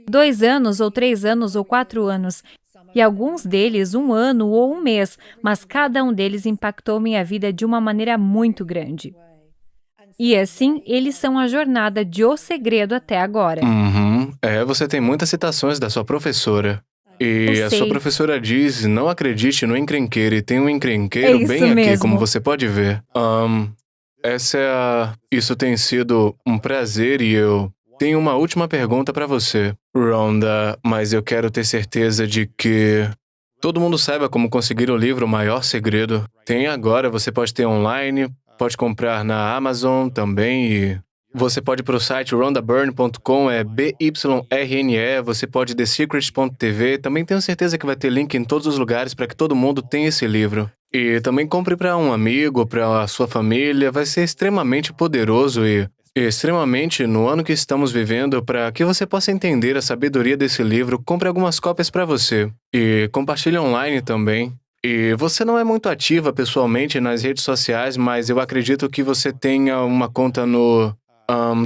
2 anos, ou 3 anos, ou 4 anos. E alguns deles 1 ano ou 1 mês, mas cada um deles impactou minha vida de uma maneira muito grande. E assim, eles são a jornada de O Segredo até agora. Você tem muitas citações da sua professora. E Eu a sua sei. professora diz, não acredite no encrenqueiro, e tem um encrenqueiro É isso bem aqui, mesmo. como você pode ver. Isso tem sido um prazer e eu tenho uma última pergunta pra você, Rhonda, mas eu quero ter certeza de que todo mundo saiba como conseguir o livro O Maior Segredo. Tem agora, você pode ter online, pode comprar na Amazon também e você pode ir pro site rhondabyrne.com, é BYRNE, você pode ir thesecret.tv, também tenho certeza que vai ter link em todos os lugares para que todo mundo tenha esse livro. E também compre para um amigo, para a sua família, vai ser extremamente poderoso e extremamente no ano que estamos vivendo, para que você possa entender a sabedoria desse livro, compre algumas cópias para você. E compartilhe online também. E você não é muito ativa pessoalmente nas redes sociais, mas eu acredito que você tenha uma conta no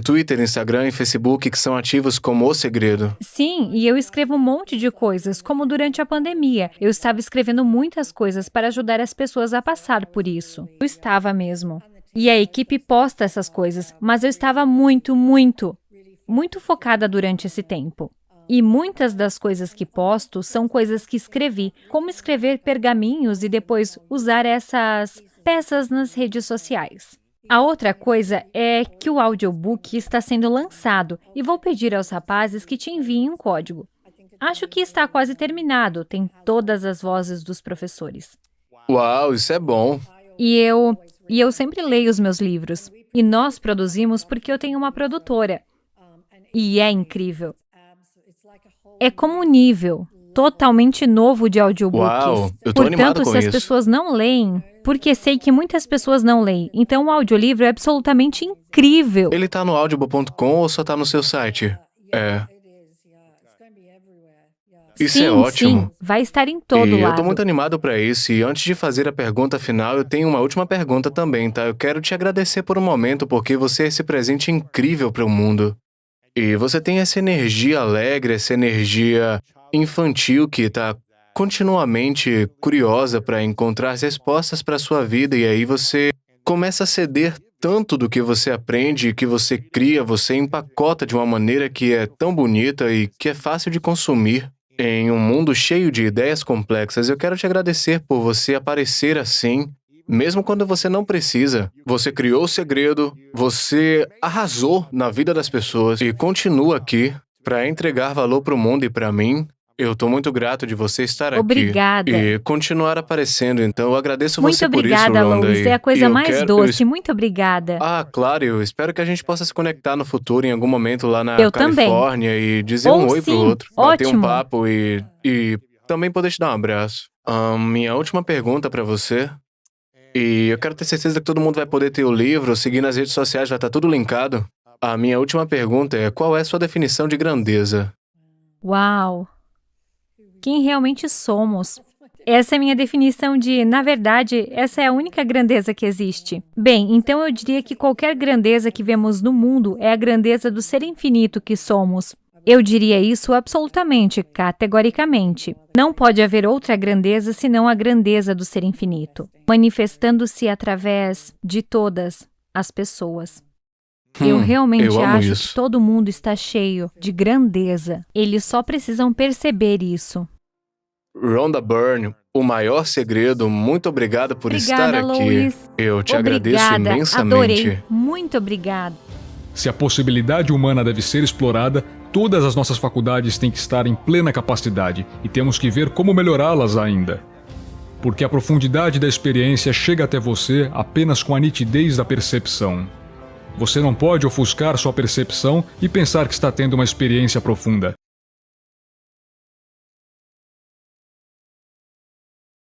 Twitter, Instagram e Facebook que são ativos como O Segredo. Sim, e eu escrevo um monte de coisas, como durante a pandemia. Eu estava escrevendo muitas coisas para ajudar as pessoas a passar por isso. Eu estava mesmo. E a equipe posta essas coisas, mas eu estava muito focada durante esse tempo. E muitas das coisas que posto são coisas que escrevi, como escrever pergaminhos e depois usar essas peças nas redes sociais. A outra coisa é que o audiobook está sendo lançado e vou pedir aos rapazes que te enviem um código. Acho que está quase terminado, tem todas as vozes dos professores. Uau, isso é bom. E eu sempre leio os meus livros. E nós produzimos porque eu tenho uma produtora. E é incrível. É como um nível totalmente novo de audiobooks. Uau, eu tô animado Portanto, com se as isso. pessoas não leem, porque sei que muitas pessoas não leem, então o audiolivro é absolutamente incrível. Ele tá no audible.com ou só tá no seu site? Isso sim, é ótimo. sim, vai estar em todo E eu lado. tô muito animado pra isso. E antes de fazer a pergunta final, eu tenho uma última pergunta também, tá? Eu quero te agradecer por um momento, porque você é esse presente incrível para o mundo. E você tem essa energia alegre, essa energia infantil que tá continuamente curiosa para encontrar as respostas para sua vida. E aí você começa a ceder tanto do que você aprende, que você cria, você empacota de uma maneira que é tão bonita e que é fácil de consumir. Em um mundo cheio de ideias complexas, eu quero te agradecer por você aparecer assim, mesmo quando você não precisa. Você criou o segredo, você arrasou na vida das pessoas e continua aqui para entregar valor para o mundo e para mim. Eu tô muito grato de você estar aqui. Obrigada. E continuar aparecendo, então eu agradeço Muito você por isso, obrigada, Rhonda. Louis. e É a coisa eu mais quero- doce. Muito obrigada. Ah, claro, eu espero que a gente possa se conectar no futuro, em algum momento lá na Eu também. Califórnia e dizer Ou um oi pro sim, outro, bater um ótimo. papo e também poder te dar um abraço. Minha última pergunta pra você, e eu quero ter certeza que todo mundo vai poder ter o livro, seguir nas redes sociais, vai estar tudo linkado. A minha última pergunta é: qual é a sua definição de grandeza? Uau! Quem realmente somos? Essa é a minha definição de, na verdade, essa é a única grandeza que existe. Bem, então eu diria que qualquer grandeza que vemos no mundo é a grandeza do ser infinito que somos. Eu diria isso absolutamente, categoricamente. Não pode haver outra grandeza senão a grandeza do ser infinito, manifestando-se através de todas as pessoas. Eu realmente eu amo acho isso. que todo mundo está cheio de grandeza. Eles só precisam perceber isso. Rhonda Byrne, o maior segredo, muito obrigado por estar Obrigada, aqui. Louis. Eu te agradeço Obrigada, imensamente. adorei. Muito obrigada. Se a possibilidade humana deve ser explorada, todas as nossas faculdades têm que estar em plena capacidade e temos que ver como melhorá-las ainda. Porque a profundidade da experiência chega até você apenas com a nitidez da percepção. Você não pode ofuscar sua percepção e pensar que está tendo uma experiência profunda.